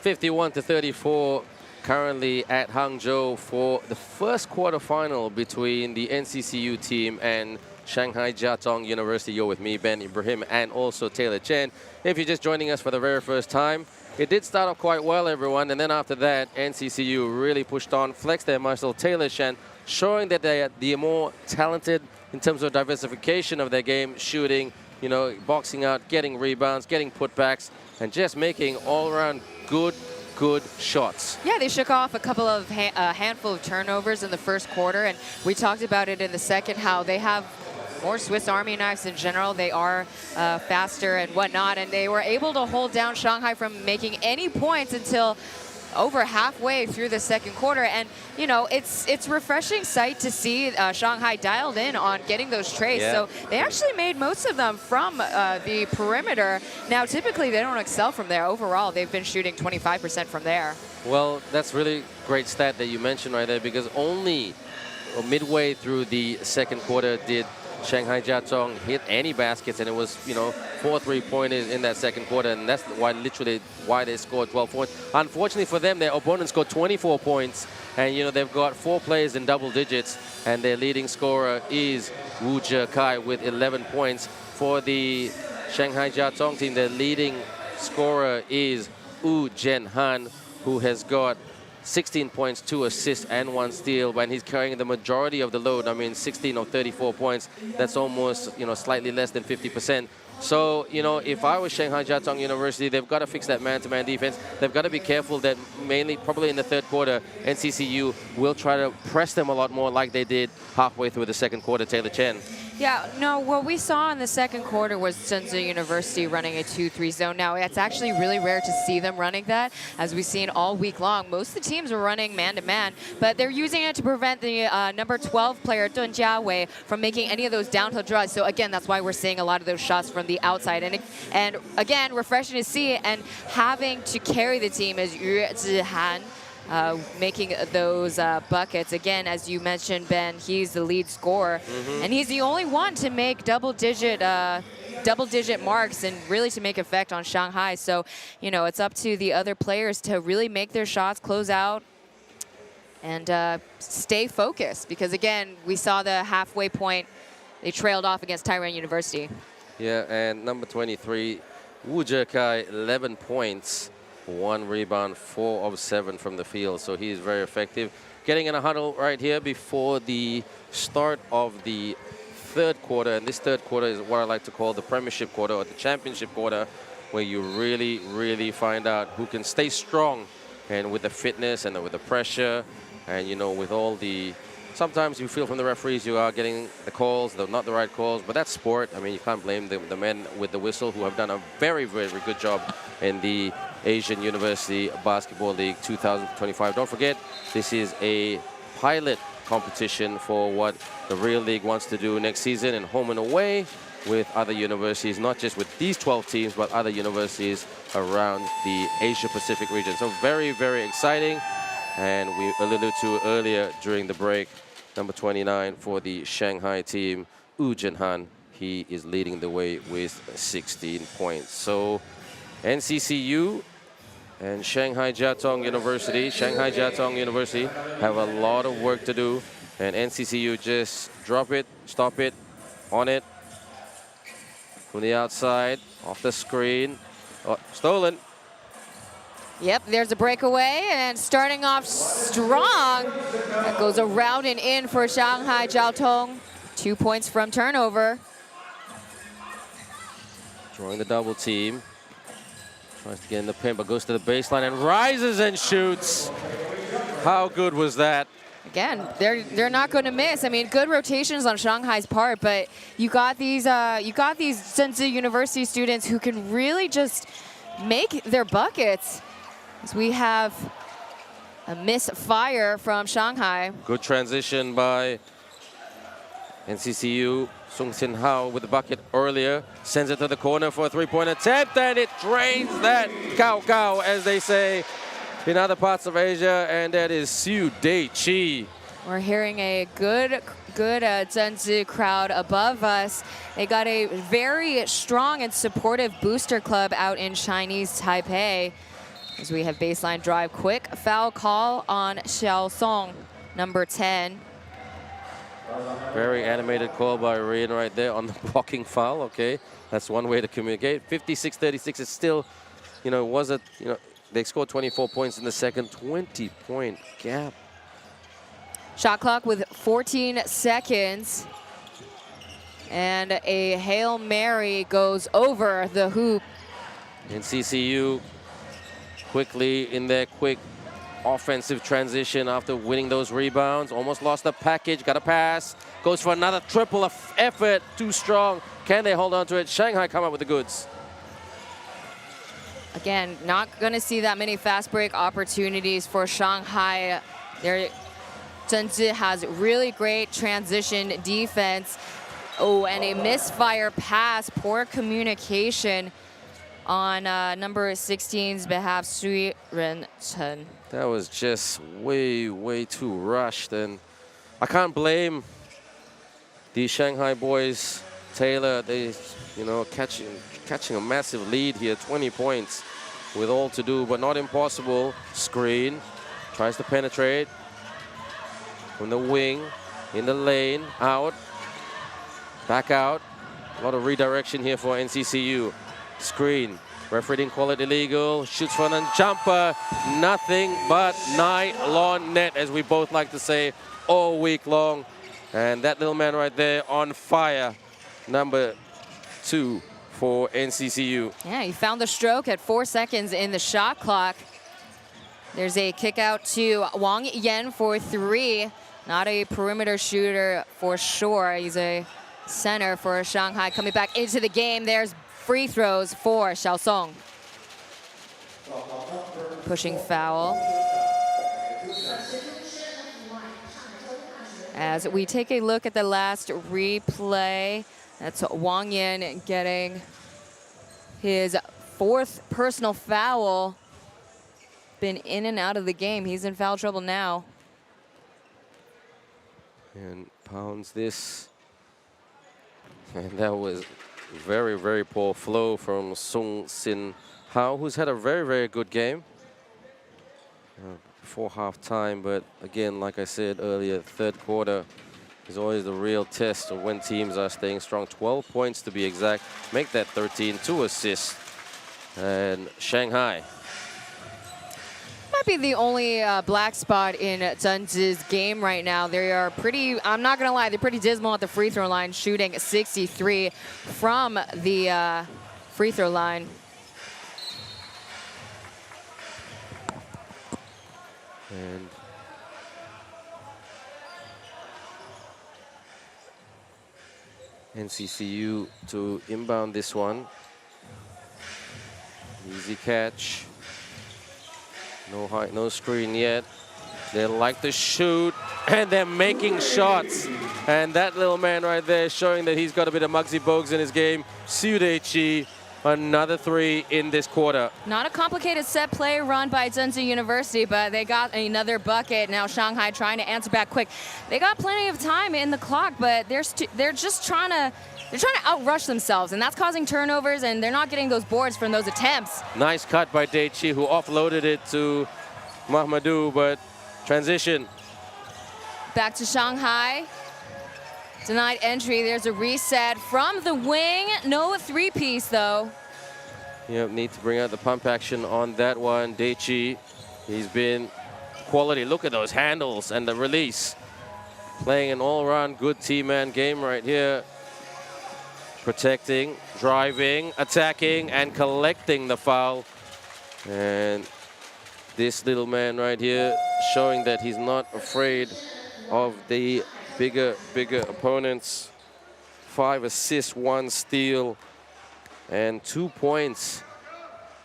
(51-34) currently at Hangzhou for the first quarterfinal between the NCCU team and Shanghai Jiatong University. You're with me, Ben Ibrahim, and also Taylor Chen. If you're just joining us for the very first time, it did start off quite well, everyone, and then after that, NCCU really pushed on, flexed their muscle. Taylor Chen showing that they are the more talented in terms of diversification of their game, shooting, you know, boxing out, getting rebounds, getting putbacks, and just making all-around good shots. Yeah, they shook off a couple of handful of turnovers in the first quarter, and we talked about it in the second, how they have more Swiss Army knives in general. They are faster and whatnot, and they were able to hold down Shanghai from making any points until over halfway through the second quarter. And, you know, it's refreshing sight to see Shanghai dialed in on getting those trays. Yeah. So they actually made most of them from the perimeter. Now, typically, they don't excel from there. Overall, they've been shooting 25% from there. Well, that's really great stat that you mentioned right there, because only midway through the second quarter did Shanghai Jiatong hit any baskets, and it was, you know, 4 3-pointers in that second quarter, and that's why they scored 12 points. Unfortunately for them, their opponent scored 24 points, and, you know, they've got 4 players in double digits, and their leading scorer is Wu Zhekai with 11 points. For the Shanghai Jiatong team, their leading scorer is Wu Zhenhan, who has got 16 points, 2 assists, and 1 steal, when he's carrying the majority of the load. I mean, 16 of 34 points. That's almost, you know, slightly less than 50%. So, you know, if I was Shanghai Jiatong University, they've got to fix that man-to-man defense. They've got to be careful that mainly, probably in the third quarter, NCCU will try to press them a lot more like they did halfway through the second quarter. Taylor Chen. Yeah, no, what we saw in the second quarter was Shenzhen University running a 2-3 zone. Now, it's actually really rare to see them running that, as we've seen all week long. Most of the teams are running man-to-man, but they're using it to prevent the number 12 player, Dun Jiawei, from making any of those downhill draws. So, again, that's why we're seeing a lot of those shots from the outside. And again, refreshing to see, and having to carry the team is Yu Zihan. Making those buckets. Again, as you mentioned, Ben, he's the lead scorer, and he's the only one to make double-digit marks and really to make effect on Shanghai. So, you know, it's up to the other players to really make their shots, close out, and stay focused. Because, again, we saw the halfway point. They trailed off against Taiwan University. Yeah, and number 23, Wu Zhekai, 11 points. 1 rebound, 4 of 7 from the field, so he is very effective. Getting in a huddle right here before the start of the third quarter, and this third quarter is what I like to call the premiership quarter or the championship quarter, where you really, really find out who can stay strong, and with the fitness and with the pressure, and, you know, with all the, sometimes you feel from the referees you are getting the calls, not the right calls, but that's sport. I mean, you can't blame the men with the whistle, who have done a very, very good job in the Asian University Basketball League 2025. Don't forget, this is a pilot competition for what the real league wants to do next season, and home and away with other universities, not just with these 12 teams, but other universities around the Asia Pacific region. So very, very exciting. And we alluded to earlier during the break, number 29 for the Shanghai team, Wu Zhenhan. He is leading the way with 16 points. So NCCU and Shanghai Jiatong University have a lot of work to do. And NCCU just drop it, stop it, on it. From the outside, off the screen. Oh, stolen. Yep, there's a breakaway, and starting off strong. That goes around and in for Shanghai Jiaotong. 2 points from turnover. Drawing the double team. Tries to get in the pin, but goes to the baseline and rises and shoots. How good was that? Again, they're not going to miss. I mean, good rotations on Shanghai's part, but you got these Shenzhen University students who can really just make their buckets. As we have a misfire from Shanghai. Good transition by NCCU. Sung Sin Hao with the bucket earlier. Sends it to the corner for a 3-point attempt, and it drains that Cao Cao, as they say in other parts of Asia, and that is Siu Dei Chi. We're hearing a good Zhenzi crowd above us. They got a very strong and supportive booster club out in Chinese Taipei. As we have baseline drive, quick foul call on Xiao Song, number 10. Very animated call by Rian right there on the blocking foul. Okay, that's one way to communicate. 56-36 is still, you know, they scored 24 points in the second, 20-point gap. Shot clock with 14 seconds. And a Hail Mary goes over the hoop. And CCU quickly in their quick offensive transition after winning those rebounds. Almost lost the package, got a pass. Goes for another triple effort, too strong. Can they hold on to it? Shanghai come up with the goods. Again, not going to see that many fast break opportunities for Shanghai. Zhenzhi has really great transition defense. Oh, and a misfire pass, poor communication on number 16's behalf, Sui Ren-chen. That was just way too rushed, and I can't blame the Shanghai boys. Taylor, they, catching a massive lead here, 20 points with all to do, but not impossible. Screen, tries to penetrate from the wing, in the lane, out, back out. A lot of redirection here for NCCU. Screen, referee didn't call it illegal. Shoots for a jumper, nothing but nylon net, as we both like to say all week long. And that little man right there on fire, number 2 for NCCU. Yeah, he found the stroke at 4 seconds in the shot clock. There's a kick out to Wang Yan for 3. Not a perimeter shooter for sure. He's a center for Shanghai. Coming back into the game, there's free throws for Xiaosong. Pushing foul. As we take a look at the last replay, that's Wang Yan getting his 4th personal foul. Been in and out of the game. He's in foul trouble now. And pounds this. And that was very poor flow from Sung Sin Hao, who's had a very good game before halftime. But again, like I said earlier, third quarter is always the real test of when teams are staying strong. 12 points to be exact. Make that 13, 2 assists. And Shanghai. Might be the only black spot in Zhenzhi's game right now. They are pretty, I'm not going to lie, they're pretty dismal at the free throw line, shooting 63 from the free throw line. And NCCU to inbound this one. Easy catch. No height, no screen yet. They like to shoot, and they're making shots. And that little man right there showing that he's got a bit of Muggsy Bogues in his game. Siu Dei-chi, another 3 in this quarter. Not a complicated set play run by Zhenzhi University, but they got another bucket. Now Shanghai trying to answer back quick. They got plenty of time in the clock, but they're just trying to outrush themselves, and that's causing turnovers, and they're not getting those boards from those attempts. Nice cut by Dei-chi, who offloaded it to Mahmoudou, but transition. Back to Shanghai. Denied entry. There's a reset from the wing. No three-piece, though. Yep, need to bring out the pump action on that one. Dei-chi, he's been quality. Look at those handles and the release. Playing an all-around good team-man game right here. Protecting, driving, attacking, and collecting the foul. And this little man right here showing that he's not afraid of the bigger opponents. 5 assists, 1 steal, and 2 points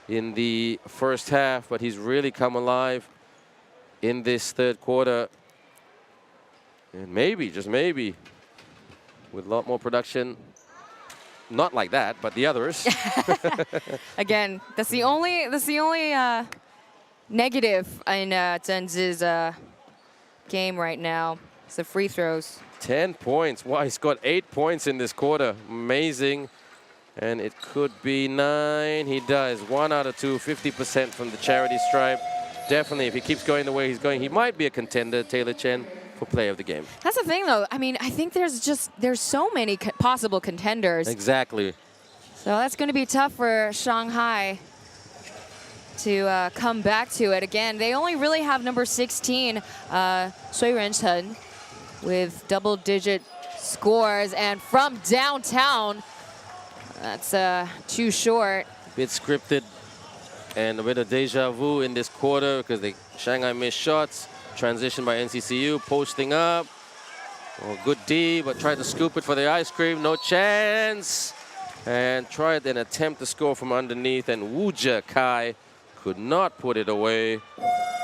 in the first half, but he's really come alive in this third quarter. And maybe, just maybe, with a lot more production. Not like that, but the others. Again, that's the only negative in Zhenzhi's game right now. It's the free throws. 10 points. Wow, he's got 8 points in this quarter. Amazing. And it could be 9. He does. 1 out of 2, 50% from the charity stripe. Definitely, if he keeps going the way he's going, he might be a contender, Taylor Chen, for play of the game. That's the thing, though. I mean, I think there's so many possible contenders. Exactly. So that's going to be tough for Shanghai to come back to it. Again, they only really have number 16, Sui Ren-chen, with double-digit scores. And from downtown, that's too short. A bit scripted and a bit of deja vu in this quarter because Shanghai missed shots. Transition by NCCU, posting up. Oh, good D, but tried to scoop it for the ice cream. No chance. and tried an attempt to score from underneath, and Wu Kai could not put it away,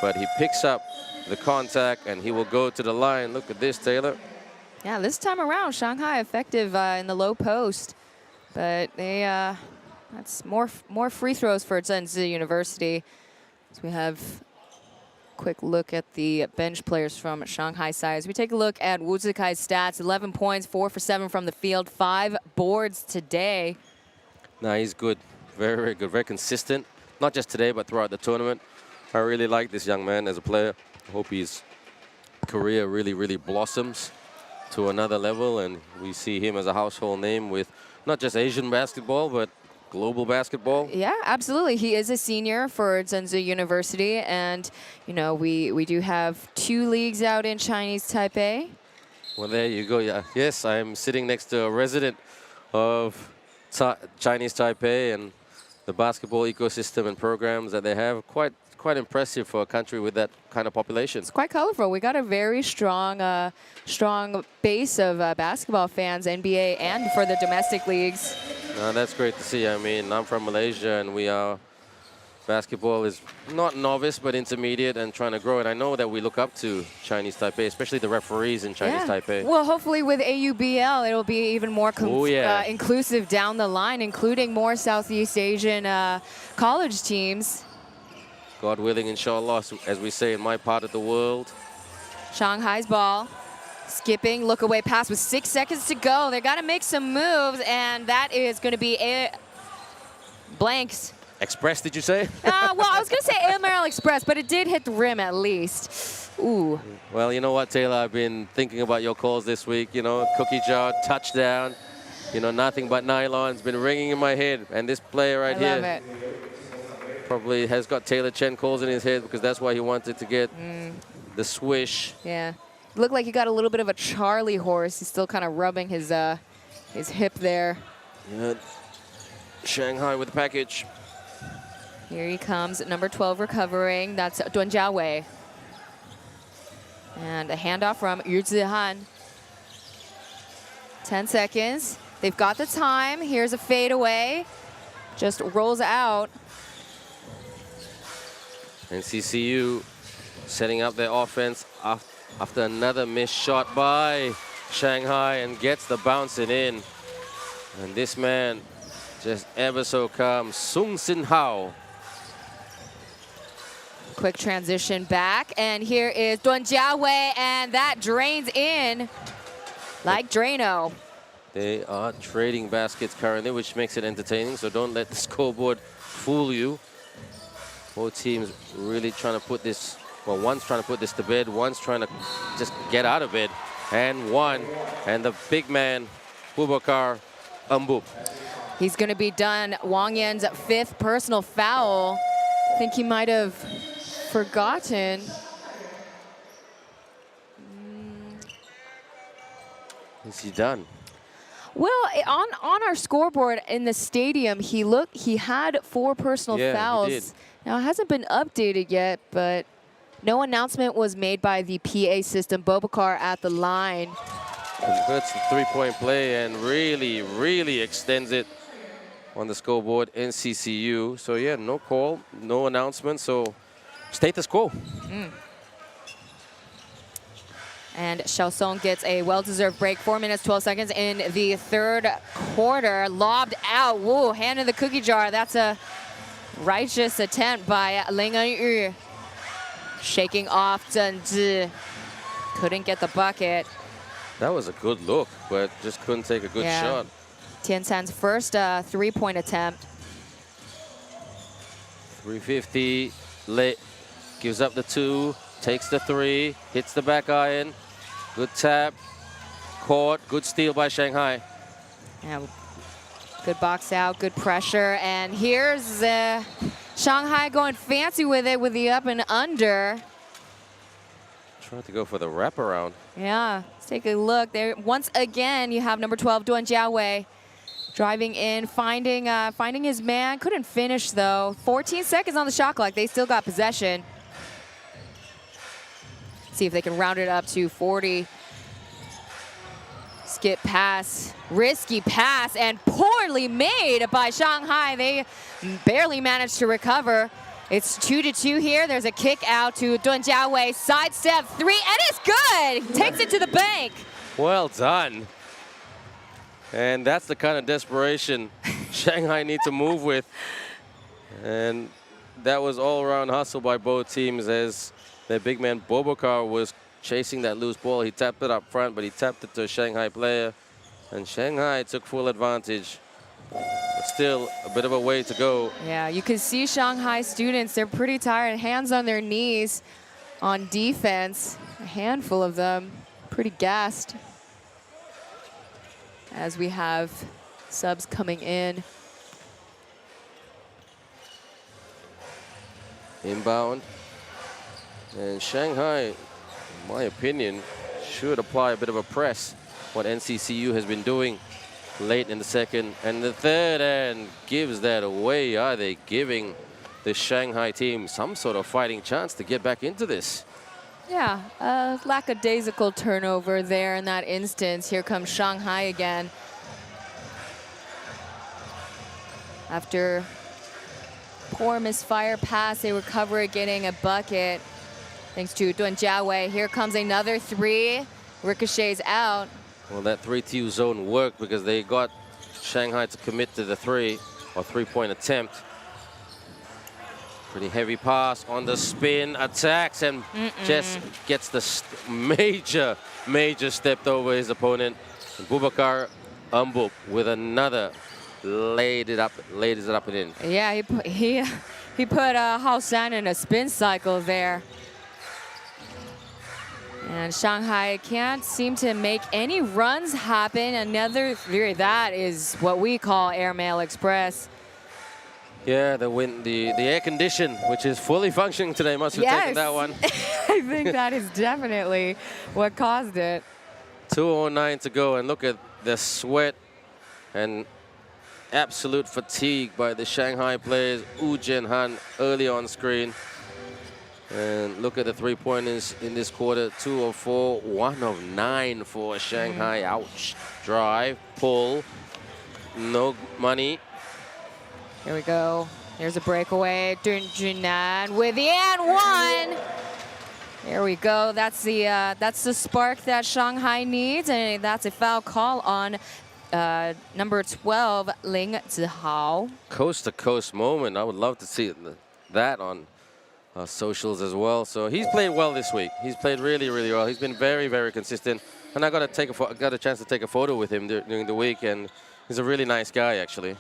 but he picks up the contact and he will go to the line. Look at this, Taylor. Yeah, this time around, Shanghai effective in the low post, but they that's more free throws for Zhengzhi University. So we have a quick look at the bench players from Shanghai side. As we take a look at Wu Zikai's stats, 11 points, 4 for 7 from the field, 5 boards today. No, he's good, very, very good, very consistent. Not just today, but throughout the tournament. I really like this young man as a player. I hope his career really, really blossoms to another level, and we see him as a household name with not just Asian basketball, but global basketball. Yeah, absolutely. He is a senior for Zhengzhi University, and you know we do have 2 leagues out in Chinese Taipei. Well, there you go. Yeah, yes, I'm sitting next to a resident of Chinese Taipei, and the basketball ecosystem and programs that they have, quite impressive for a country with that kind of population. It's quite colorful. We got a very strong strong base of basketball fans, NBA and for the domestic leagues. That's great to see. I mean, I'm from Malaysia, and basketball is not novice, but intermediate and trying to grow it. I know that we look up to Chinese Taipei, especially the referees in Chinese Taipei. Well, hopefully with AUBL, it'll be even more inclusive down the line, including more Southeast Asian college teams. God willing, inshallah, as we say in my part of the world. Shanghai's ball. Skipping, look away pass with 6 seconds to go. They got to make some moves, and that is going to be blanks. Express, did you say? Well, I was going to say American Express, but it did hit the rim at least. Ooh. Well, you know what, Taylor? I've been thinking about your calls this week. You know, cookie jar, touchdown. You know, nothing but nylon. It's been ringing in my head. And this player right here love it. Probably has got Taylor Chen calls in his head because that's why he wanted to get the swish. Yeah. Looked like he got a little bit of a Charlie horse. He's still kind of rubbing his hip there. Yeah. Shanghai with the package. Here he comes, number 12 recovering. That's Duan Jiawei. And a handoff from Yu Zihan. 10 seconds. They've got the time. Here's a fadeaway. Just rolls out. And CCU setting up their offense after another missed shot by Shanghai and gets the bouncing in. And this man just ever so calm, Sung Sin Hao. Quick transition back, and here is Duan Jiawei, and that drains in like Drano. They are trading baskets currently, which makes it entertaining, so don't let the scoreboard fool you. Both teams really trying to put this, well, one's trying to put this to bed, one's trying to just get out of bed. And the big man, Boubacar Umbu. He's going to be done. Wang Yan's 5th personal foul. I think he might have forgotten. Is he done? Well, on our scoreboard in the stadium, he had 4 personal fouls. He did. Now it hasn't been updated yet, but no announcement was made by the PA system. Boubacar at the line. Converts the 3-point play and really, really extends it on the scoreboard in CCU. So yeah, no call, no announcement. So status quo. And Xiaosong gets a well-deserved break. 4 minutes, 12 seconds in the 3rd quarter. Lobbed out. Whoa, hand in the cookie jar. That's a righteous attempt by Ling Enyu. Shaking off Zhengzhi. Couldn't get the bucket. That was a good look, but just couldn't take a good shot. Tiansan's first 3-point attempt. 350, late, gives up the 2, takes the 3, hits the back iron. Good tap, caught, good steal by Shanghai. Yeah, good box out, good pressure. And here's Shanghai going fancy with it with the up and under. Trying to go for the wraparound. Yeah, let's take a look there. Once again, you have number 12, Duan Jiawei, driving in, finding his man. Couldn't finish though. 14 seconds on the shot clock. They still got possession. See if they can round it up to 40. basket pass, risky pass, and poorly made by Shanghai. They barely managed to recover. It's 2-2 here. There's a kick out to Dun Jiawei. Sidestep three, and it's good. Takes it to the bank. Well done. And that's the kind of desperation Shanghai need to move with. And that was all-around hustle by both teams as their big man Bobokar was chasing that loose ball. He tapped it up front, but he tapped it to a Shanghai player. And Shanghai took full advantage. But still a bit of a way to go. Yeah, you can see Shanghai students, they're pretty tired, hands on their knees on defense. A handful of them, pretty gassed. As we have subs coming in. Inbound. And Shanghai, in my opinion, should apply a bit of a press. What NCCU has been doing late in the second and the third, and gives that away. Are they giving the Shanghai team some sort of fighting chance to get back into this? Yeah, a lackadaisical turnover there in that instance. Here comes Shanghai again. After poor misfire pass, they recover it, getting a bucket. Thanks to Dun Jiawei. Here comes another three. Ricochets out. Well, that 3-2 zone worked because they got Shanghai to commit to the three-point attempt. Pretty heavy pass on the spin, attacks, and just gets the major stepped over his opponent. And Boubacar Umbup with another laid it up and in. Yeah, he put Hao San in a spin cycle there. And Shanghai can't seem to make any runs happen. Another three, that is what we call Airmail Express. Yeah, the air condition, which is fully functioning today, must have taken that one. I think that is definitely what caused it. 2:09 to go, and look at the sweat and absolute fatigue by the Shanghai players. Wu Jianhan early on screen. And look at the three-pointers in this quarter. 2 of 4, 1 of 9 for Shanghai. Ouch. Drive, pull, no money. Here we go. Here's a breakaway. Dun Junan with the and one. There we go. That's the spark that Shanghai needs, and that's a foul call on number 12, Ling Zihao. Coast-to-coast moment. I would love to see that on socials as well. So he's played well this week. He's played really, really well. He's been very, very consistent. And I got a chance to take a photo with him during the week, and he's a really nice guy, actually.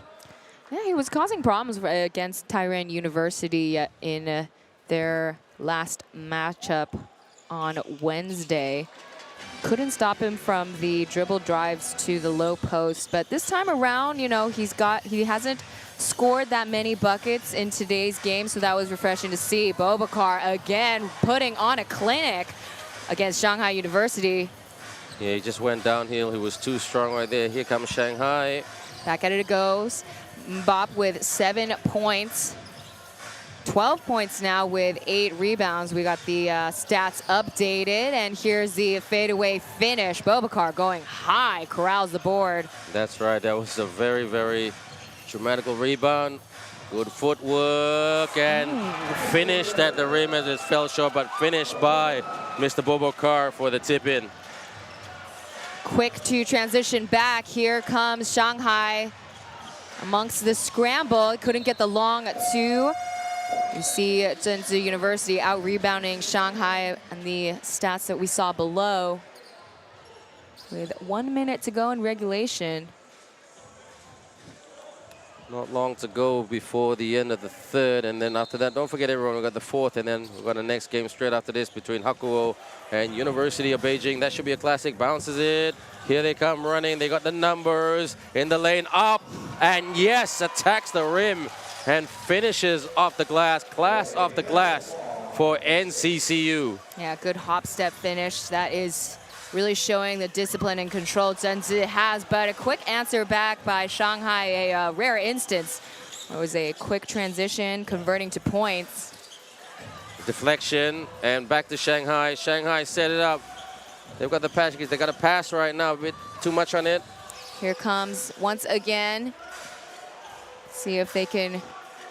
Yeah, he was causing problems against Taiwan University in their last matchup on Wednesday. Couldn't stop him from the dribble drives to the low post, but this time around, you know, he hasn't scored that many buckets in today's game, so that was refreshing to see. Boubacar again putting on a clinic against Shanghai University. Yeah, he just went downhill. He was too strong right there. Here comes Shanghai. Back at it goes. Mbop with 7 points. 12 points now with 8 rebounds. We got the stats updated, and here's the fadeaway finish. Boubacar going high, corrals the board. That's right. That was a very, very dramatical rebound. Good footwork, and finished at the rim as it fell short, but finished by Mr. Boubacar for the tip-in. Quick to transition back. Here comes Shanghai amongst the scramble. Couldn't get the long two. You see Zhengzhou University out-rebounding Shanghai and the stats that we saw below. With 1 minute to go in regulation. Not long to go before the end of the third, and then after that, don't forget everyone, we've got the fourth, and then we've got the next game straight after this between Hakuo and University of Beijing. That should be a classic. Bounces it. Here they come running. They got the numbers in the lane up, and yes, attacks the rim and finishes off the glass. Class off the glass for NCCU. Yeah, good hop step finish. That is really showing the discipline and control Zhengzhou has, but a quick answer back by Shanghai, a rare instance. It was a quick transition, converting to points. Deflection, and back to Shanghai. Shanghai set it up. They've got the package. They got a pass right now, a bit too much on it. Here comes once again. See if they can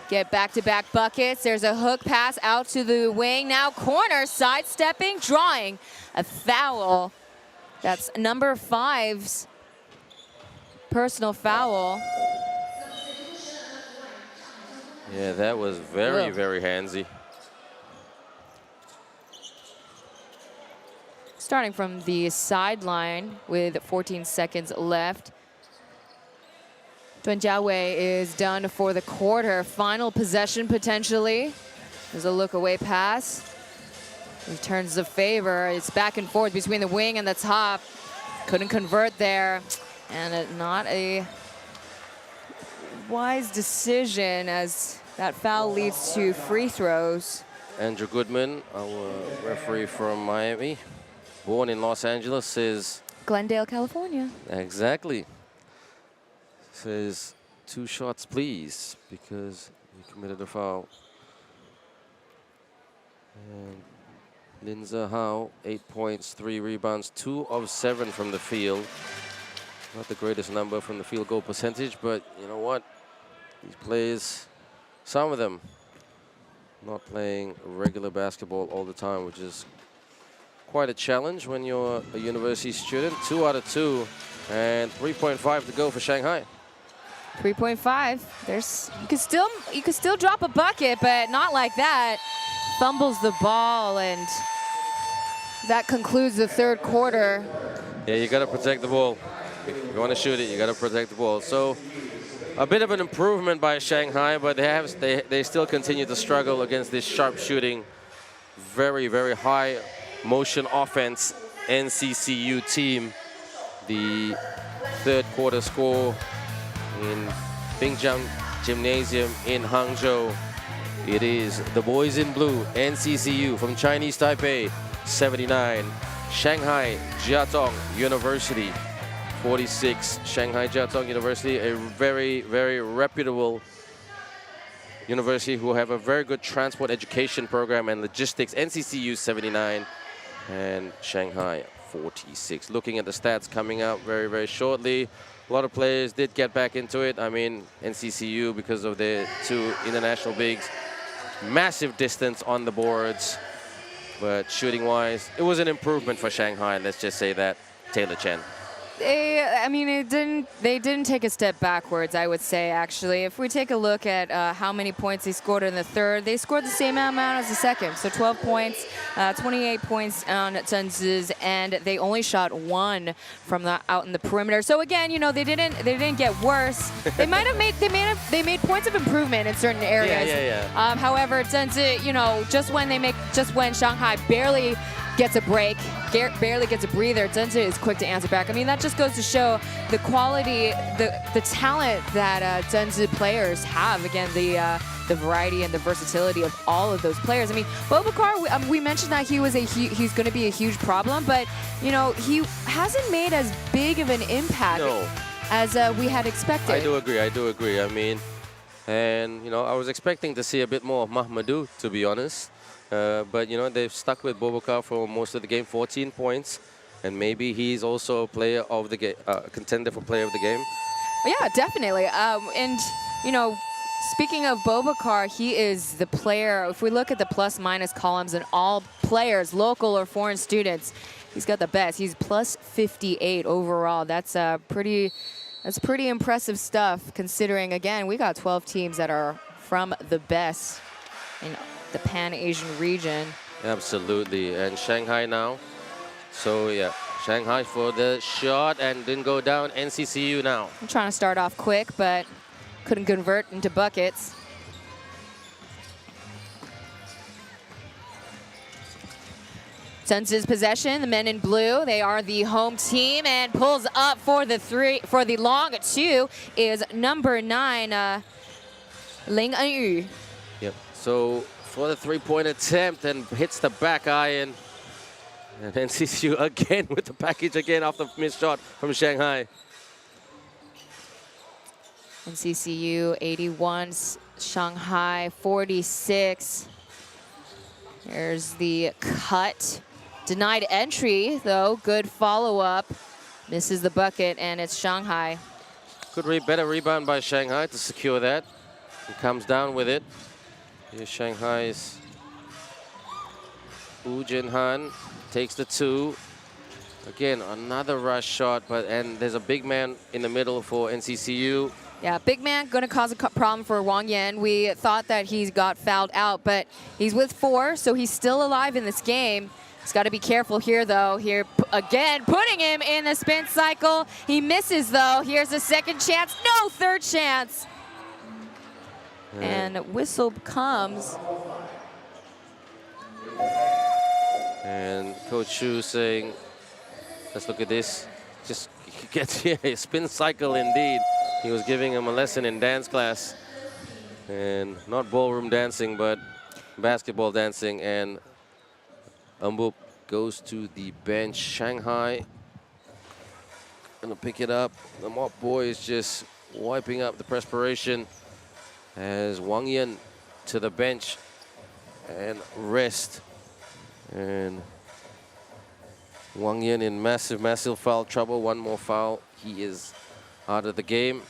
get back-to-back buckets. There's a hook pass out to the wing. Now corner, sidestepping, drawing a foul. That's number 5's personal foul. Yeah, that was very, very handsy. Starting from the sideline with 14 seconds left. Duan Jiawei is done for the quarter. Final possession potentially. There's a look away pass. Returns the favor. It's back and forth between the wing and the top. Couldn't convert there. And not a wise decision as that foul leads to free throws. Andrew Goodman, our referee from Miami, born in Los Angeles, says... Glendale, California. Exactly. Says 2 shots, please, because he committed a foul. And Lin Zehao, 8 points, 3 rebounds, 2 of 7 from the field. Not the greatest number from the field goal percentage, but you know what? These players, some of them, not playing regular basketball all the time, which is quite a challenge when you're a university student. 2 out of 2, and 3.5 to go for Shanghai. 3.5. There's you could still drop a bucket, but not like that. Fumbles the ball, and that concludes the third quarter. Yeah, you got to protect the ball. If you want to shoot it, you got to protect the ball. So a bit of an improvement by Shanghai, but they still continue to struggle against this sharp shooting, very, very high motion offense NCCU team. The third quarter score in Binjiang Gymnasium in Hangzhou. It is the boys in blue, NCCU from Chinese Taipei, 79. Shanghai Jiatong University, 46. Shanghai Jiatong University, a very, very reputable university who have a very good transport education program and logistics. NCCU 79 and Shanghai 46. Looking at the stats coming out very, very shortly. A lot of players did get back into it. I mean, NCCU, because of their 2 international bigs, massive distance on the boards. But shooting-wise, it was an improvement for Shanghai. Let's just say that. Taylor Chen. They didn't take a step backwards, I would say, actually. If we take a look at how many points they scored in the third, they scored the same amount as the second. So 12 points, 28 points on Zhenzi's, and they only shot 1 from out in the perimeter. So again, you know, they didn't get worse. They made points of improvement in certain areas. Yeah. However, Zhenzi, you know, just when Shanghai barely gets a break, barely gets a breather, Zhenzi is quick to answer back. I mean, that just goes to show the quality, the talent that Zhenzi players have. Again, the variety and the versatility of all of those players. I mean, Boubacar, we mentioned that he's going to be a huge problem, but you know, he hasn't made as big of an impact as we had expected. I do agree. I mean, and you know, I was expecting to see a bit more of Mahmoudou, to be honest. But, you know, they've stuck with Boubacar for most of the game, 14 points. And maybe he's also a player of the game, contender for player of the game. Yeah, definitely. And, you know, speaking of Boubacar, he is the player. If we look at the plus-minus columns and all players, local or foreign students, he's got the best. He's plus 58 overall. That's pretty impressive stuff, considering, again, we got 12 teams that are from the best in the Pan-Asian region. Absolutely. And Shanghai now. So, yeah, Shanghai for the shot and didn't go down. NCCU now. I'm trying to start off quick, but couldn't convert into buckets. Zhenzi's possession, the men in blue, they are the home team, and pulls up for the long 2 is number 9, Ling Enyu. Yep. So for the 3-point attempt and hits the back iron. And NCCU again with the package again off the missed shot from Shanghai. NCCU 81, Shanghai 46. There's the cut Denied entry, though. Good follow-up. Misses the bucket, and it's Shanghai. Better rebound by Shanghai to secure that. He comes down with it. Here's Shanghai's Wu Jinhan takes the 2. Again, another rush shot, and there's a big man in the middle for NCCU. Yeah, big man going to cause a problem for Wang Yan. We thought that he got fouled out, but he's with 4, so he's still alive in this game. He's got to be careful here, though. Here, again, putting him in the spin cycle. He misses, though. Here's a second chance. No, third chance. And whistle comes. And Coach Chu saying, let's look at this. Just gets here, a spin cycle indeed. He was giving him a lesson in dance class. And not ballroom dancing, but basketball dancing. And Umbup goes to the bench. Shanghai gonna pick it up. The Mop boy is just wiping up the perspiration as Wang Yan to the bench and rest. And Wang Yan in massive foul trouble. One more foul, he is out of the game.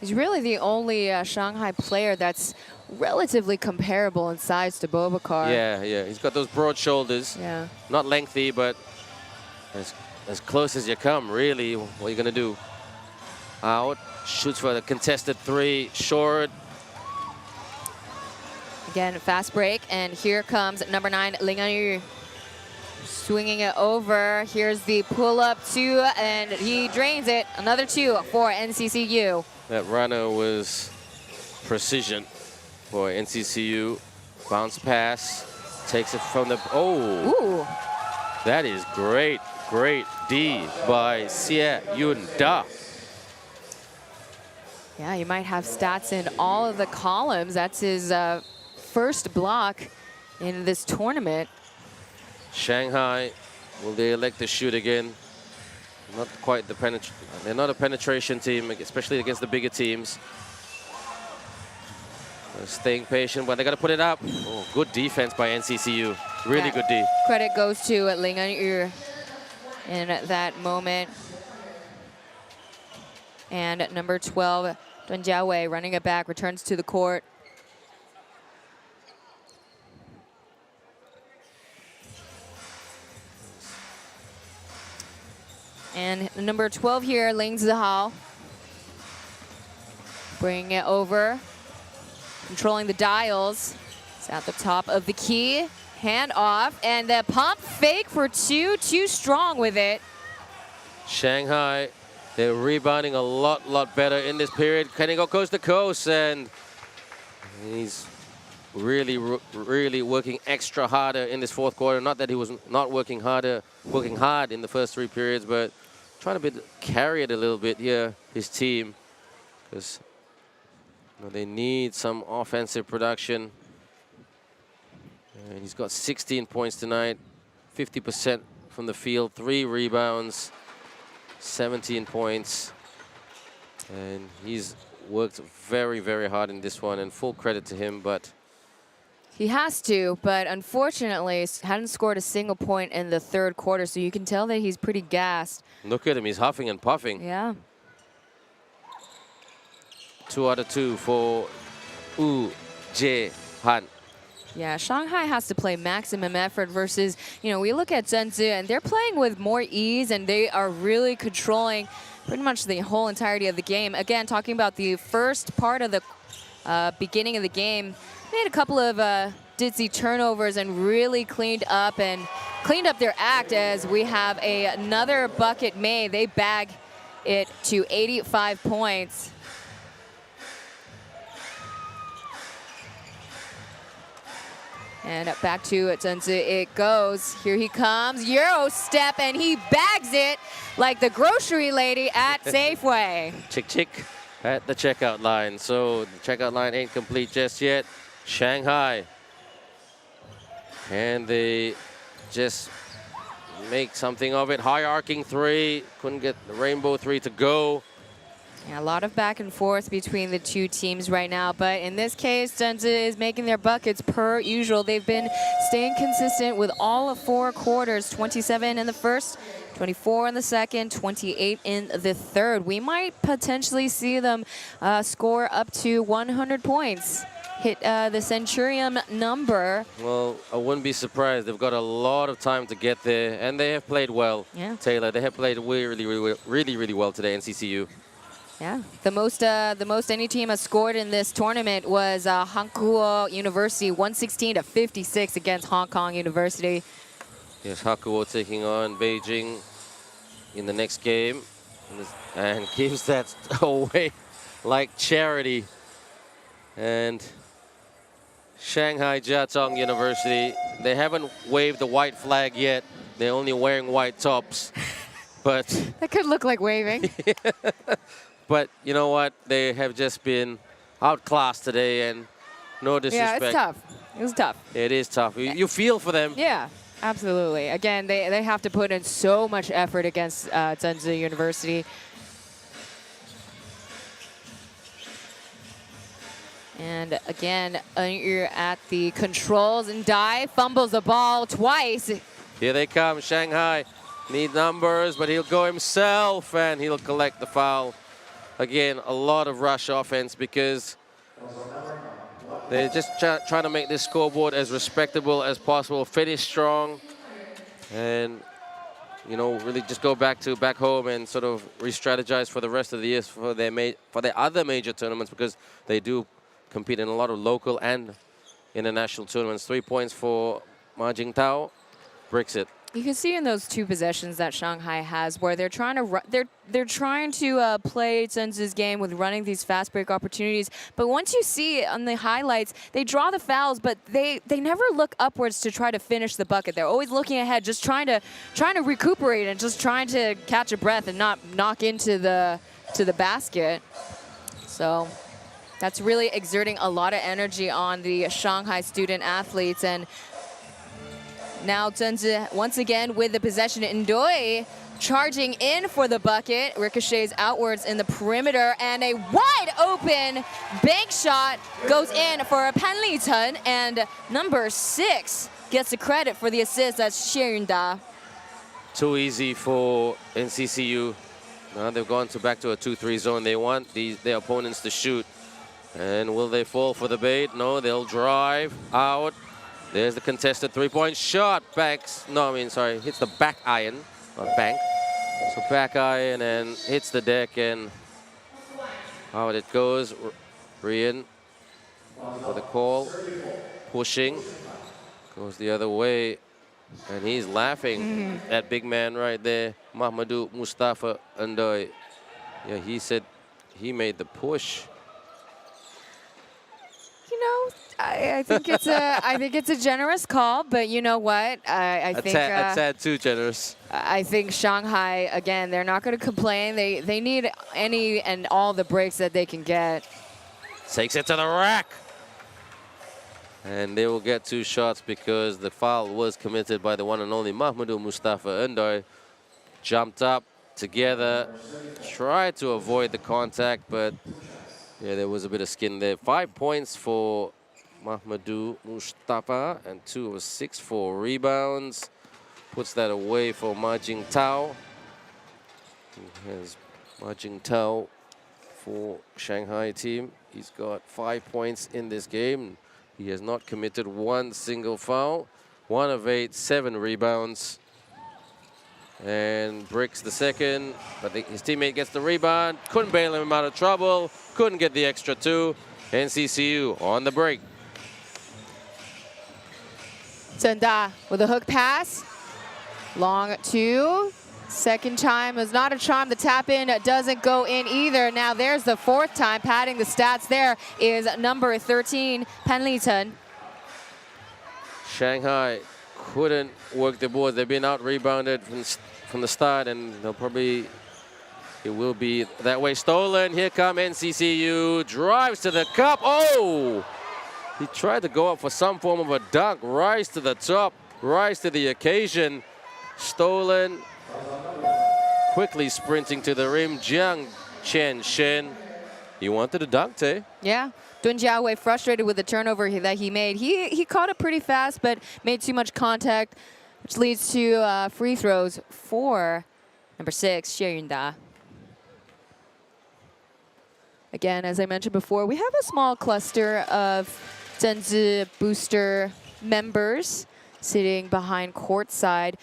He's really the only Shanghai player that's relatively comparable in size to Bobakar. Yeah. He's got those broad shoulders. Yeah. Not lengthy, but as close as you come, really. What are you going to do? Out. Shoots for the contested 3. Short. Again, fast break. And here comes number 9, Ling Anyu. Swinging it over. Here's the pull-up 2, and he drains it. Another 2 for NCCU. That runner was precision for NCCU. Bounce pass. Takes it from the... Oh! Ooh. That is great D by Xie Yun Da. Yeah, you might have stats in all of the columns. That's his first block in this tournament. Shanghai, will they elect to shoot again? Not quite the they're not a penetration team, especially against the bigger teams. They're staying patient, but they got to put it up. Oh, good defense by NCCU. Really good D. Credit goes to Ling Anyu in that moment. And number 12, Dun Jiawei, running it back, returns to the court. And number 12 here, Ling Zihao. Bringing it over. Controlling the dials. It's at the top of the key. Hand off. And the pump fake for 2. Too strong with it. Shanghai, they're rebounding a lot better in this period. Can he go coast to coast? And he's really working extra harder in this fourth quarter. Not that he was not working hard in the first 3 periods, but trying to carry it a little bit here, his team, because they need some offensive production. And he's got 16 points tonight, 50% from the field, 3 rebounds, 17 points. And he's worked very hard in this one, and full credit to him, but he has to, but unfortunately hadn't scored a single point in the third quarter, so you can tell that he's pretty gassed. Look at him, he's huffing and puffing. Yeah. 2 out of 2 for Wu Jihan. Yeah, Shanghai has to play maximum effort versus, we look at Zhenzi and they're playing with more ease and they are really controlling pretty much the whole entirety of the game. Again, talking about the first part of the beginning of the game, made a couple of ditzy turnovers and really cleaned up their act as we have another bucket made. They bag it to 85 points. And back to Zhenzi it goes. Here he comes, Euro step, and he bags it like the grocery lady at Safeway. Chick at the checkout line. So the checkout line ain't complete just yet. Shanghai. And they just make something of it. High arcing 3. Couldn't get the rainbow 3 to go. Yeah, a lot of back and forth between the two teams right now, but in this case, Zhenzi is making their buckets per usual. They've been staying consistent with all of 4 quarters, 27 in the first, 24 in the second, 28 in the third. We might potentially see them score up to 100 points. Hit the Centurion number. Well, I wouldn't be surprised. They've got a lot of time to get there, and they have played well. Yeah. Taylor, they have played really well today, NCCU. Yeah, the most any team has scored in this tournament was Hankuo University, 116-56 against Hong Kong University. Yes, Hakuo taking on Beijing in the next game, and gives that away like charity. And Shanghai Jiatong University, they haven't waved the white flag yet. They're only wearing white tops, but That could look like waving. but you know what? They have just been outclassed today, and no disrespect. Yeah, it's tough. It was tough. It is tough. You feel for them. Yeah, absolutely. Again, they have to put in so much effort against Zhenzi University. And again, you're at the controls, and Dai fumbles the ball twice. Here they come, Shanghai. Need numbers, but he'll go himself, and he'll collect the foul. Again, a lot of rush offense because they're just trying to make this scoreboard as respectable as possible, finish strong, and you know, really just go back home and sort of re-strategize for the rest of the year for their other major tournaments, because they do compete in a lot of local and international tournaments. 3 points for Ma Jingtao, bricks it. You can see in those 2 possessions that Shanghai has where they're trying to they're trying to play Zhenzi's game with running these fast break opportunities. But once you see on the highlights, they draw the fouls, but they never look upwards to try to finish the bucket. They're always looking ahead, just trying to recuperate and just trying to catch a breath and not knock into the basket. So that's really exerting a lot of energy on the Shanghai student athletes. And now Zhenzi once again with the possession. Ndoi charging in for the bucket. Ricochets outwards in the perimeter, and a wide open bank shot goes in for Pan Lichen, and number 6 gets the credit for the assist. That's Xie Yunda. Too easy for NCCU. Now they've gone back to a 2-3 zone. They want their opponents to shoot. And will they fall for the bait? No, they'll drive out. There's the contested 3-point shot. Hits the back iron, not bank. So back iron and hits the deck, and out it goes. Rian for the call, pushing, goes the other way, and he's laughing at big man right there, Mahmoudou Mustafa Ndoi. Yeah, he said he made the push. You know, I think it's a generous call, but you know what? I think a tad too generous. I think Shanghai, again, they're not going to complain. They need any and all the breaks that they can get. Takes it to the rack. And they will get 2 shots because the foul was committed by the one and only Mahmoudou Mustafa Ndoi. Jumped up together, tried to avoid the contact, but yeah, there was a bit of skin there. 5 points for Mahmoudou Mustafa and 2 of 6 for rebounds. Puts that away for Ma Jingtao. Here's Ma Jingtao for Shanghai team. He's got 5 points in this game. He has not committed 1 single foul. 1 of 8, 7 rebounds. And bricks the second, but his teammate gets the rebound. Couldn't bail him out of trouble. Couldn't get the extra 2. NCCU on the break. Chen Da with a hook pass. Long 2. Second time is not a charm. The tap in doesn't go in either. Now there's the 4th time. Padding the stats there is number 13, Pan Lichen. Shanghai couldn't work the boards. They've been out rebounded from the start, and it will be that way. Stolen. Here come NCCU. Drives to the cup. Oh! He tried to go up for some form of a dunk. Rise to the top. Rise to the occasion. Stolen. Quickly sprinting to the rim. Jiang Chen Shen. He wanted to dunk, eh? Yeah. Dun Jiawei frustrated with the turnover that he made. He caught it pretty fast, but made too much contact, which leads to free throws for number 6, Xie Yunda. Again, as I mentioned before, we have a small cluster of Zhenzi booster members sitting behind courtside.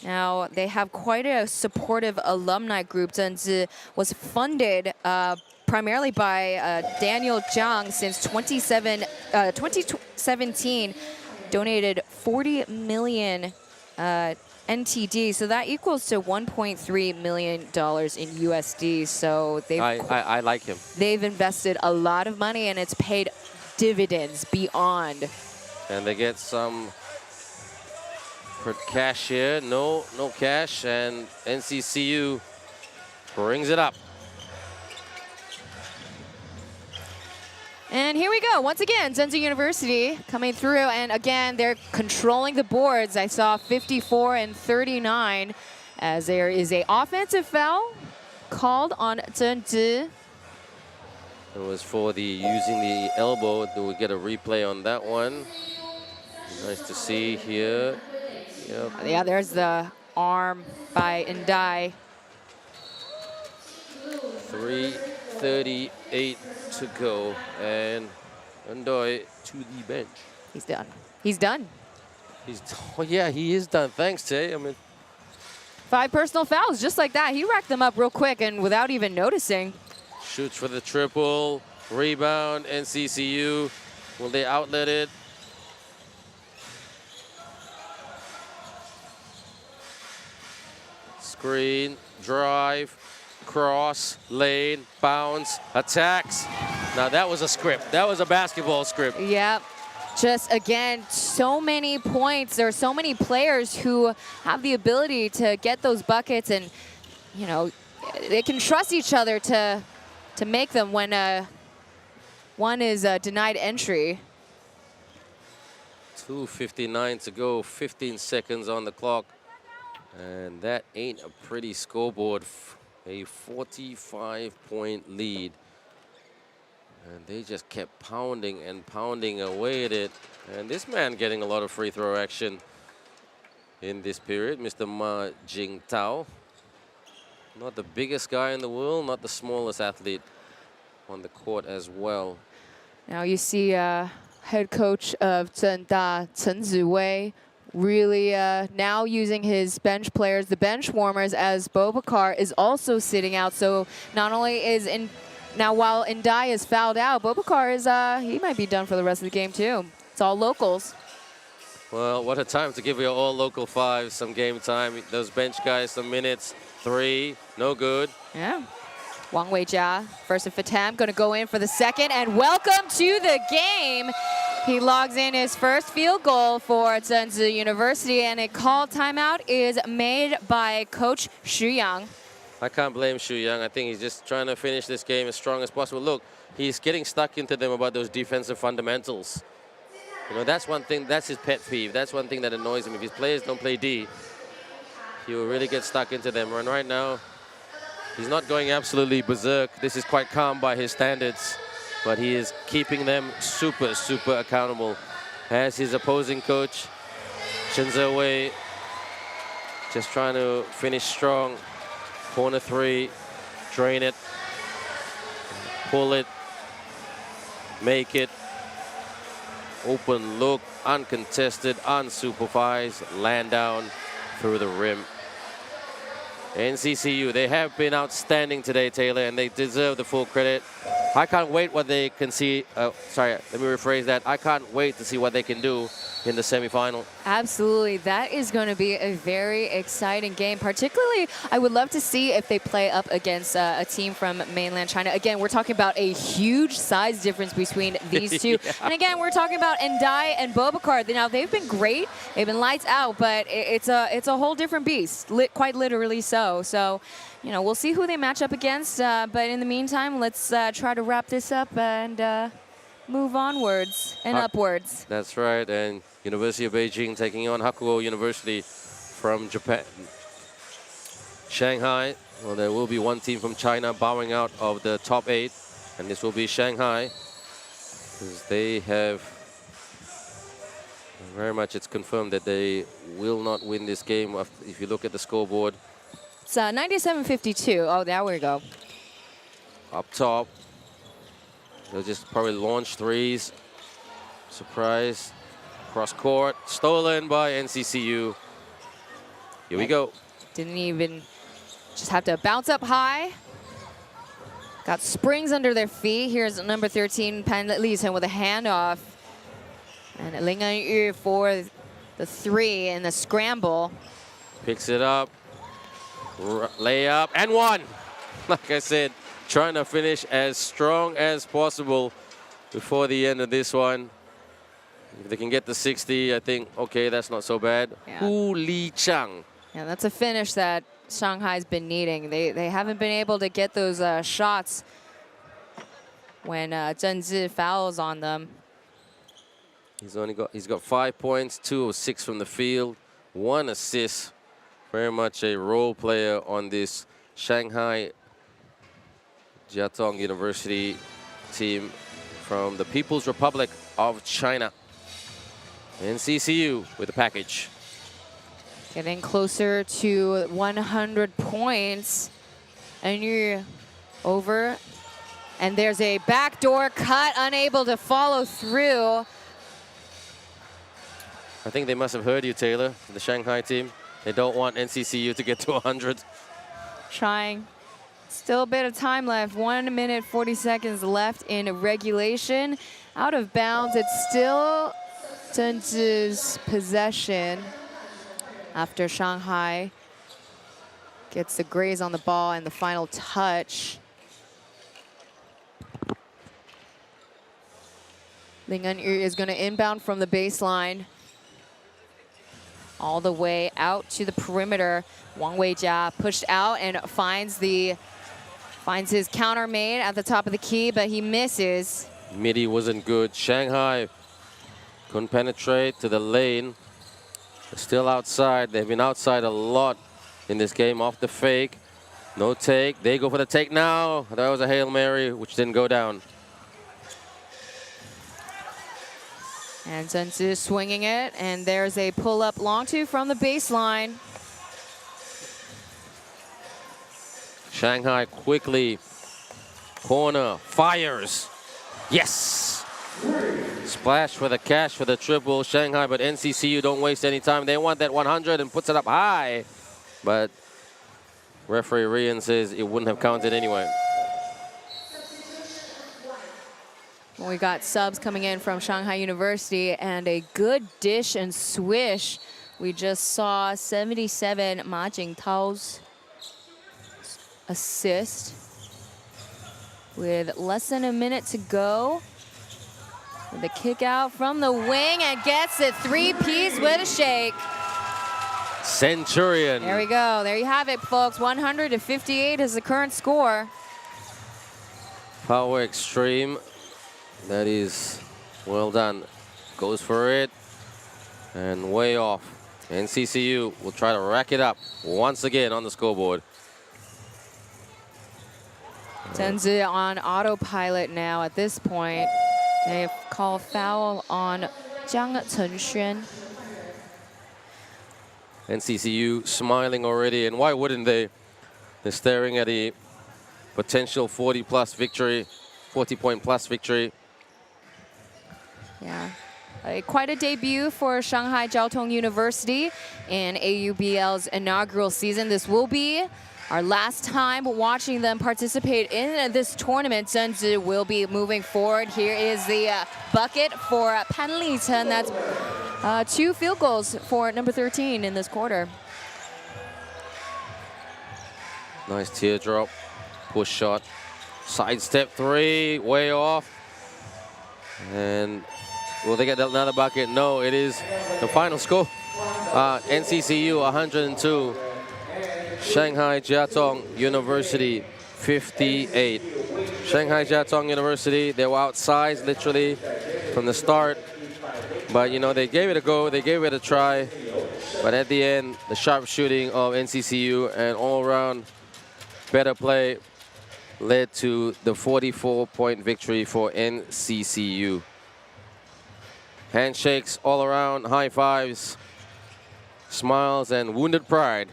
Now, they have quite a supportive alumni group. Zhenzi was funded primarily by Daniel Zhang since 2017, donated 40 million NTD, so that equals to $1.3 million in USD. So I like him. They've invested a lot of money, and it's paid dividends beyond. And they get some cash here. No cash, and NCCU brings it up. And here we go. Once again, Zhenzi University coming through. And again, they're controlling the boards. I saw 54 and 39 as there is a offensive foul called on Zhenzi. It was for the using the elbow. Do we get a replay on that one? Nice to see here. Yep. Yeah, there's the arm by Ndai. 3:38 to go, and Ndoi to the bench. He's done. He's done. Oh yeah, he is done. Thanks, Tay. I mean, 5 personal fouls, just like that. He racked them up real quick and without even noticing. shoots for the triple, rebound, NCCU. Will they outlet it? Screen, drive, cross, lane, bounce, attacks. Now that was a script. That was a basketball script. Yep. Just, again, so many points. There are so many players who have the ability to get those buckets, and, you know, they can trust each other to make them when one is denied entry. 2:59 to go, 15 seconds on the clock. And that ain't a pretty scoreboard. A 45-point lead. And they just kept pounding and pounding away at it. And this man getting a lot of free throw action in this period, Mr. Ma Jingtao. Not the biggest guy in the world, not the smallest athlete on the court as well. Now you see head coach of Zhengda, Chen Ziwei, really now using his bench players, the bench warmers, as Bobakar is also sitting out. So not only is now while Ndai is fouled out, Bobakar is he might be done for the rest of the game too. It's all locals. Well, what a time to give your all local fives some game time. Those bench guys some minutes. 3, no good. Yeah. Wang Weijia, first of attempt, going to go in for the second, and welcome to the game. He logs in his first field goal for Zhenzi University, and a called timeout is made by Coach Xu Yang. I can't blame Xu Yang. I think he's just trying to finish this game as strong as possible. Look, he's getting stuck into them about those defensive fundamentals. You know, that's one thing, that's his pet peeve. That's one thing that annoys him. If his players don't play D, he will really get stuck into them. And right now, he's not going absolutely berserk. This is quite calm by his standards, but he is keeping them super, super accountable. As his opposing coach, Chen Ziwei, just trying to finish strong. Corner 3, drain it, pull it, make it. Open look, uncontested, unsupervised, land down through the rim. NCCU, they have been outstanding today, Taylor, and they deserve the full credit. I can't wait what they can see. Sorry, let me rephrase that. I can't wait to see what they can do in the semifinal. Absolutely. That is going to be a very exciting game. Particularly, I would love to see if they play up against a team from mainland China. Again, we're talking about a huge size difference between these two. Yeah. And again, we're talking about Ndai and Bobakar. Now, they've been great. They've been lights out, but it's a whole different beast, quite literally so. So, you know, we'll see who they match up against. But in the meantime, let's try to wrap this up and move onwards and upwards. That's right, and University of Beijing taking on Hakuo University from Japan. Shanghai Well, there will be one team from China bowing out of the top 8, and this will be Shanghai, because they have very much, it's confirmed that they will not win this game. If you look at the scoreboard. It's 97-52. Oh, there we go. Up top, they'll just probably launch threes. Surprise. Cross court, stolen by NCCU. Here we go. Didn't even just have to bounce up high. Got springs under their feet. Here's number 13, Pan Lisen with a handoff. And Ling Enyu for the 3 in the scramble. Picks it up, layup, and 1. Like I said, trying to finish as strong as possible before the end of this one. If they can get the 60, I think, okay, that's not so bad. Yeah. Hu Li Chang. Yeah, that's a finish that Shanghai's been needing. They haven't been able to get those shots when Zheng Zi fouls on them. He's got 5 points, 2 of 6 from the field, 1 assist. Very much a role player on this Shanghai Jiatong University team from the People's Republic of China. NCCU with the package. Getting closer to 100 points. And you're over. And there's a backdoor cut, unable to follow through. I think they must have heard you, Taylor, the Shanghai team. They don't want NCCU to get to 100. Trying. Still a bit of time left. 1 minute, 40 seconds left in regulation. Out of bounds. It's still Zheng Zi's possession after Shanghai gets the graze on the ball and the final touch. Ling Enyu is going to inbound from the baseline all the way out to the perimeter. Wang Weijia pushed out and finds his counter made at the top of the key, but he misses. Midi wasn't good. Shanghai couldn't penetrate to the lane. They're still outside. They've been outside a lot in this game off the fake. No take. They go for the take now. That was a Hail Mary, which didn't go down. And Zheng Zi swinging it, and there's a pull-up long two from the baseline. Shanghai quickly, corner, fires. Yes! Splash for the cash for the triple, Shanghai, but NCCU don't waste any time. They want that 100 and puts it up high. But referee Rian says it wouldn't have counted anyway. Well, we got subs coming in from Shanghai University and a good dish and swish. We just saw 77 Ma Jingtao's assist with less than a minute to go. With a kick out from the wing and gets it 3-piece with a shake. Centurion. There we go. There you have it, folks. 100-58 is the current score. Power extreme. That is well done. Goes for it. And way off. NCCU will try to rack it up once again on the scoreboard. Zheng Zi on autopilot now at this point. They call foul on Jiang Chenxuan. NCCU smiling already, and why wouldn't they? They're staring at a potential 40-plus victory, 40-point-plus victory. Yeah, quite a debut for Shanghai Jiaotong University in AUBL's inaugural season. This will be our last time watching them participate in this tournament. Zheng Zi will be moving forward. Here is the bucket for Pan Lichen. That's 2 field goals for number 13 in this quarter. Nice teardrop, push shot, sidestep 3, way off. And will they get another bucket? No, it is the final score. NCCU 102. Shanghai Jiatong University 58. Shanghai Jiatong University, they were outsized literally from the start. But you know, they gave it a go, they gave it a try. But at the end, the sharp shooting of NCCU and all around better play led to the 44-point victory for NCCU. Handshakes all around, high fives, smiles, and wounded pride.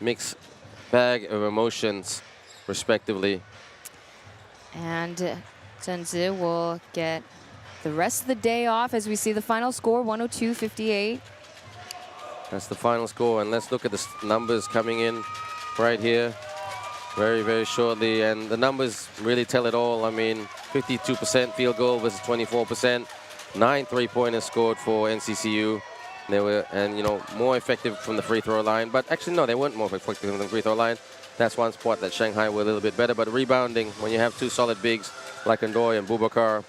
Mixed bag of emotions, respectively. And Zhenzi will get the rest of the day off as we see the final score, 102-58. That's the final score, and let's look at the numbers coming in right here very, very shortly. And the numbers really tell it all. I mean, 52% field goal versus 24%. 9 3-pointers scored for NCCU. They were, and you know, more effective from the free throw line. But actually, no, they weren't more effective from the free throw line. That's one spot that Shanghai were a little bit better. But rebounding, when you have two solid bigs like Ndoye and Boubacar,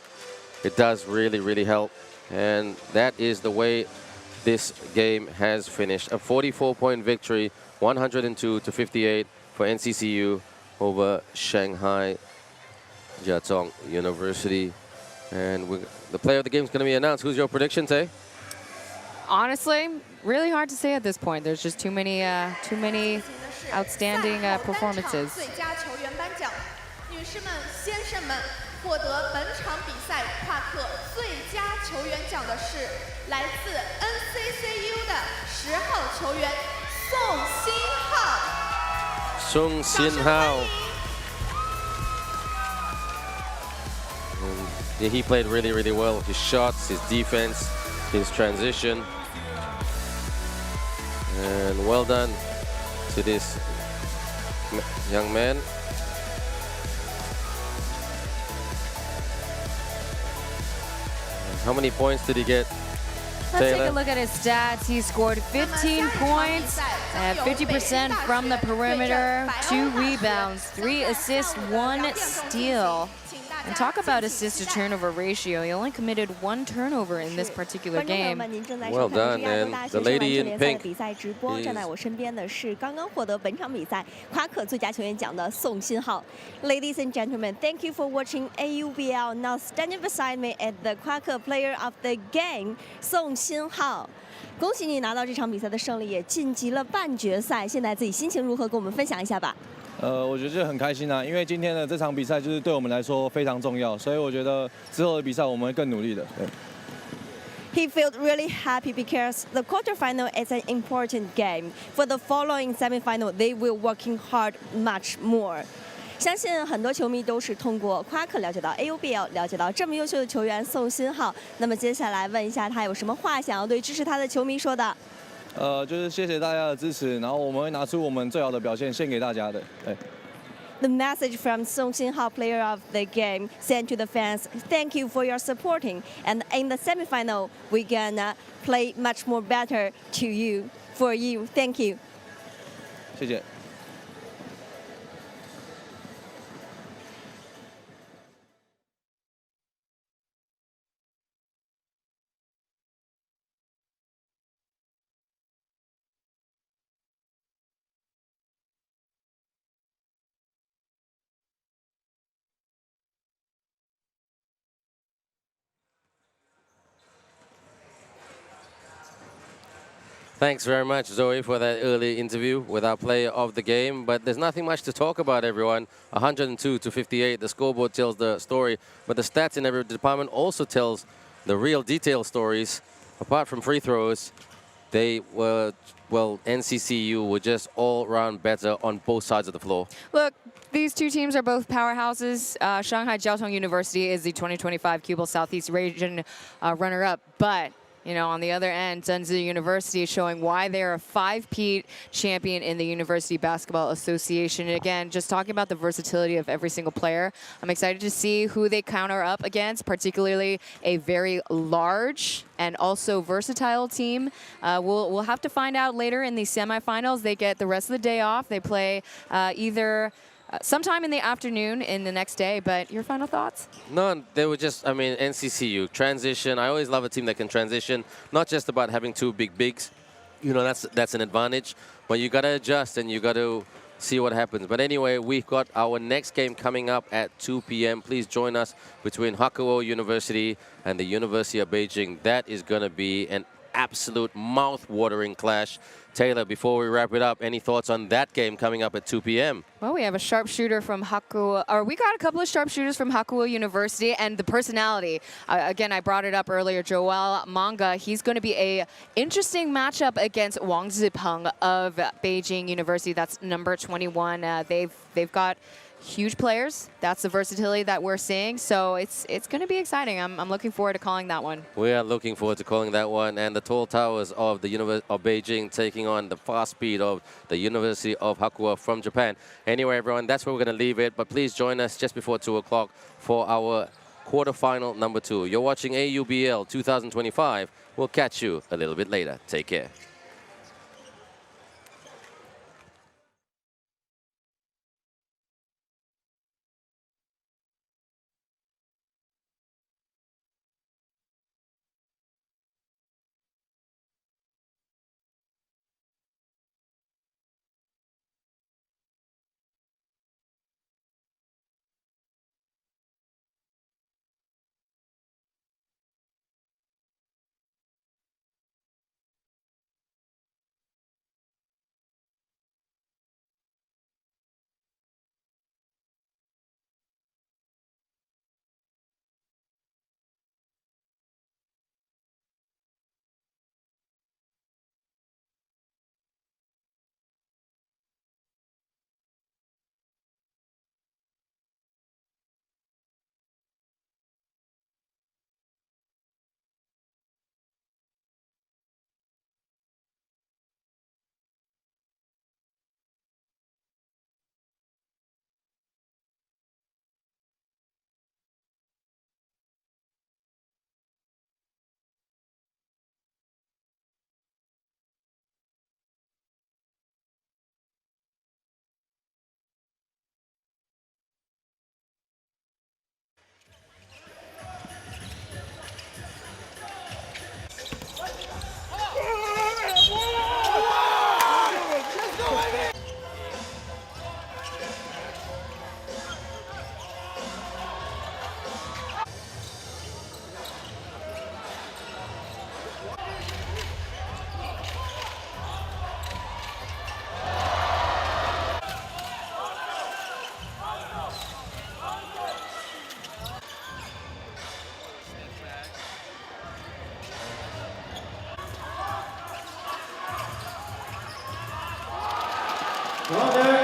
it does really, really help. And that is the way this game has finished. A 44-point victory, 102-58 for NCCU over Shanghai Jiazhong University. And the player of the game is going to be announced. Who's your prediction, Tay? Honestly, really hard to say at this point. There's just too many outstanding performances. 获得本场比赛夸克最佳球员奖的是来自 NCCU 的10号球员宋新浩。宋新浩。He played really, really well. His shots, his defense, his transition. And well done to this young man. How many points did he get? Let's take a look at his stats. He scored 15 points, 50% from the perimeter, 2 rebounds, 3 assists, 1 steal. And talk about assist-to-turnover ratio. He only committed 1 turnover in this particular game. Well done, and the lady in pink. 站在我身边的是刚刚获得本场比赛夸克最佳球员奖的宋新浩。Ladies and gentlemen, thank you for watching AUBL. Now standing beside me is the Quaker Player of the Game, 宋新浩。恭喜你拿到这场比赛的胜利，也晋级了半决赛。现在自己心情如何？跟我们分享一下吧。我觉得就很开心啊，因为今天的这场比赛就是对我们来说非常重要，所以我觉得之后的比赛我们会更努力的。对。He felt really happy because the quarterfinal is an important game. For the following semifinal, they will working hard much more. 相信很多球迷都是通过夸克了解到 AUBL， 了解到这么优秀的球员宋新浩。那么接下来问一下他有什么话想要对支持他的球迷说的？就是谢谢大家的支持，然后我们会拿出我们最好的表现献给大家的。对。The message from Song Xin-hao, player of the game, sent to the fans. Thank you for your supporting. And in the semifinal, we're gonna play much more better to you, for you. Thank you. 谢谢。Thanks very much, Zoe, for that early interview with our player of the game. But there's nothing much to talk about, everyone. 102-58, the scoreboard tells the story. But the stats in every department also tells the real detailed stories. Apart from free throws, they were, well, NCCU were just all-round better on both sides of the floor. Look, these two teams are both powerhouses. Shanghai Jiaotong University is the 2025 Cubal Southeast Region runner-up. But you know, on the other end, Zhenzi University is showing why they're a 5-peat champion in the University Basketball Association. And again, just talking about the versatility of every single player. I'm excited to see who they counter up against, particularly a very large and also versatile team. We'll have to find out later in the semifinals. They get the rest of the day off. They play either sometime in the afternoon in the next day, but your final thoughts? No, they were just, I mean, NCCU, transition. I always love a team that can transition, not just about having 2 big bigs. You know, that's an advantage, but you got to adjust and you got to see what happens. But anyway, we've got our next game coming up at 2 p.m. Please join us between Hakuo University and the University of Beijing. That is going to be an absolute mouth-watering clash. Taylor, before we wrap it up, any thoughts on that game coming up at 2 p.m.? Well, we have a sharpshooter from Hakuo, or we got a couple of sharpshooters from Hakuo University, and the personality. Again, I brought it up earlier, Joel Manga. He's going to be a interesting matchup against Wang Zipeng of Beijing University. That's number 21. They've got huge players. That's the versatility that we're seeing. So it's going to be exciting. I'm looking forward to calling that one. We are looking forward to calling that one. And the tall towers of the University of Beijing taking on the fast speed of the University of Hakuo from Japan. Anyway, everyone, that's where we're going to leave it. But please join us just before 2 o'clock for our quarterfinal number 2. You're watching AUBL 2025. We'll catch you a little bit later. Take care. Brother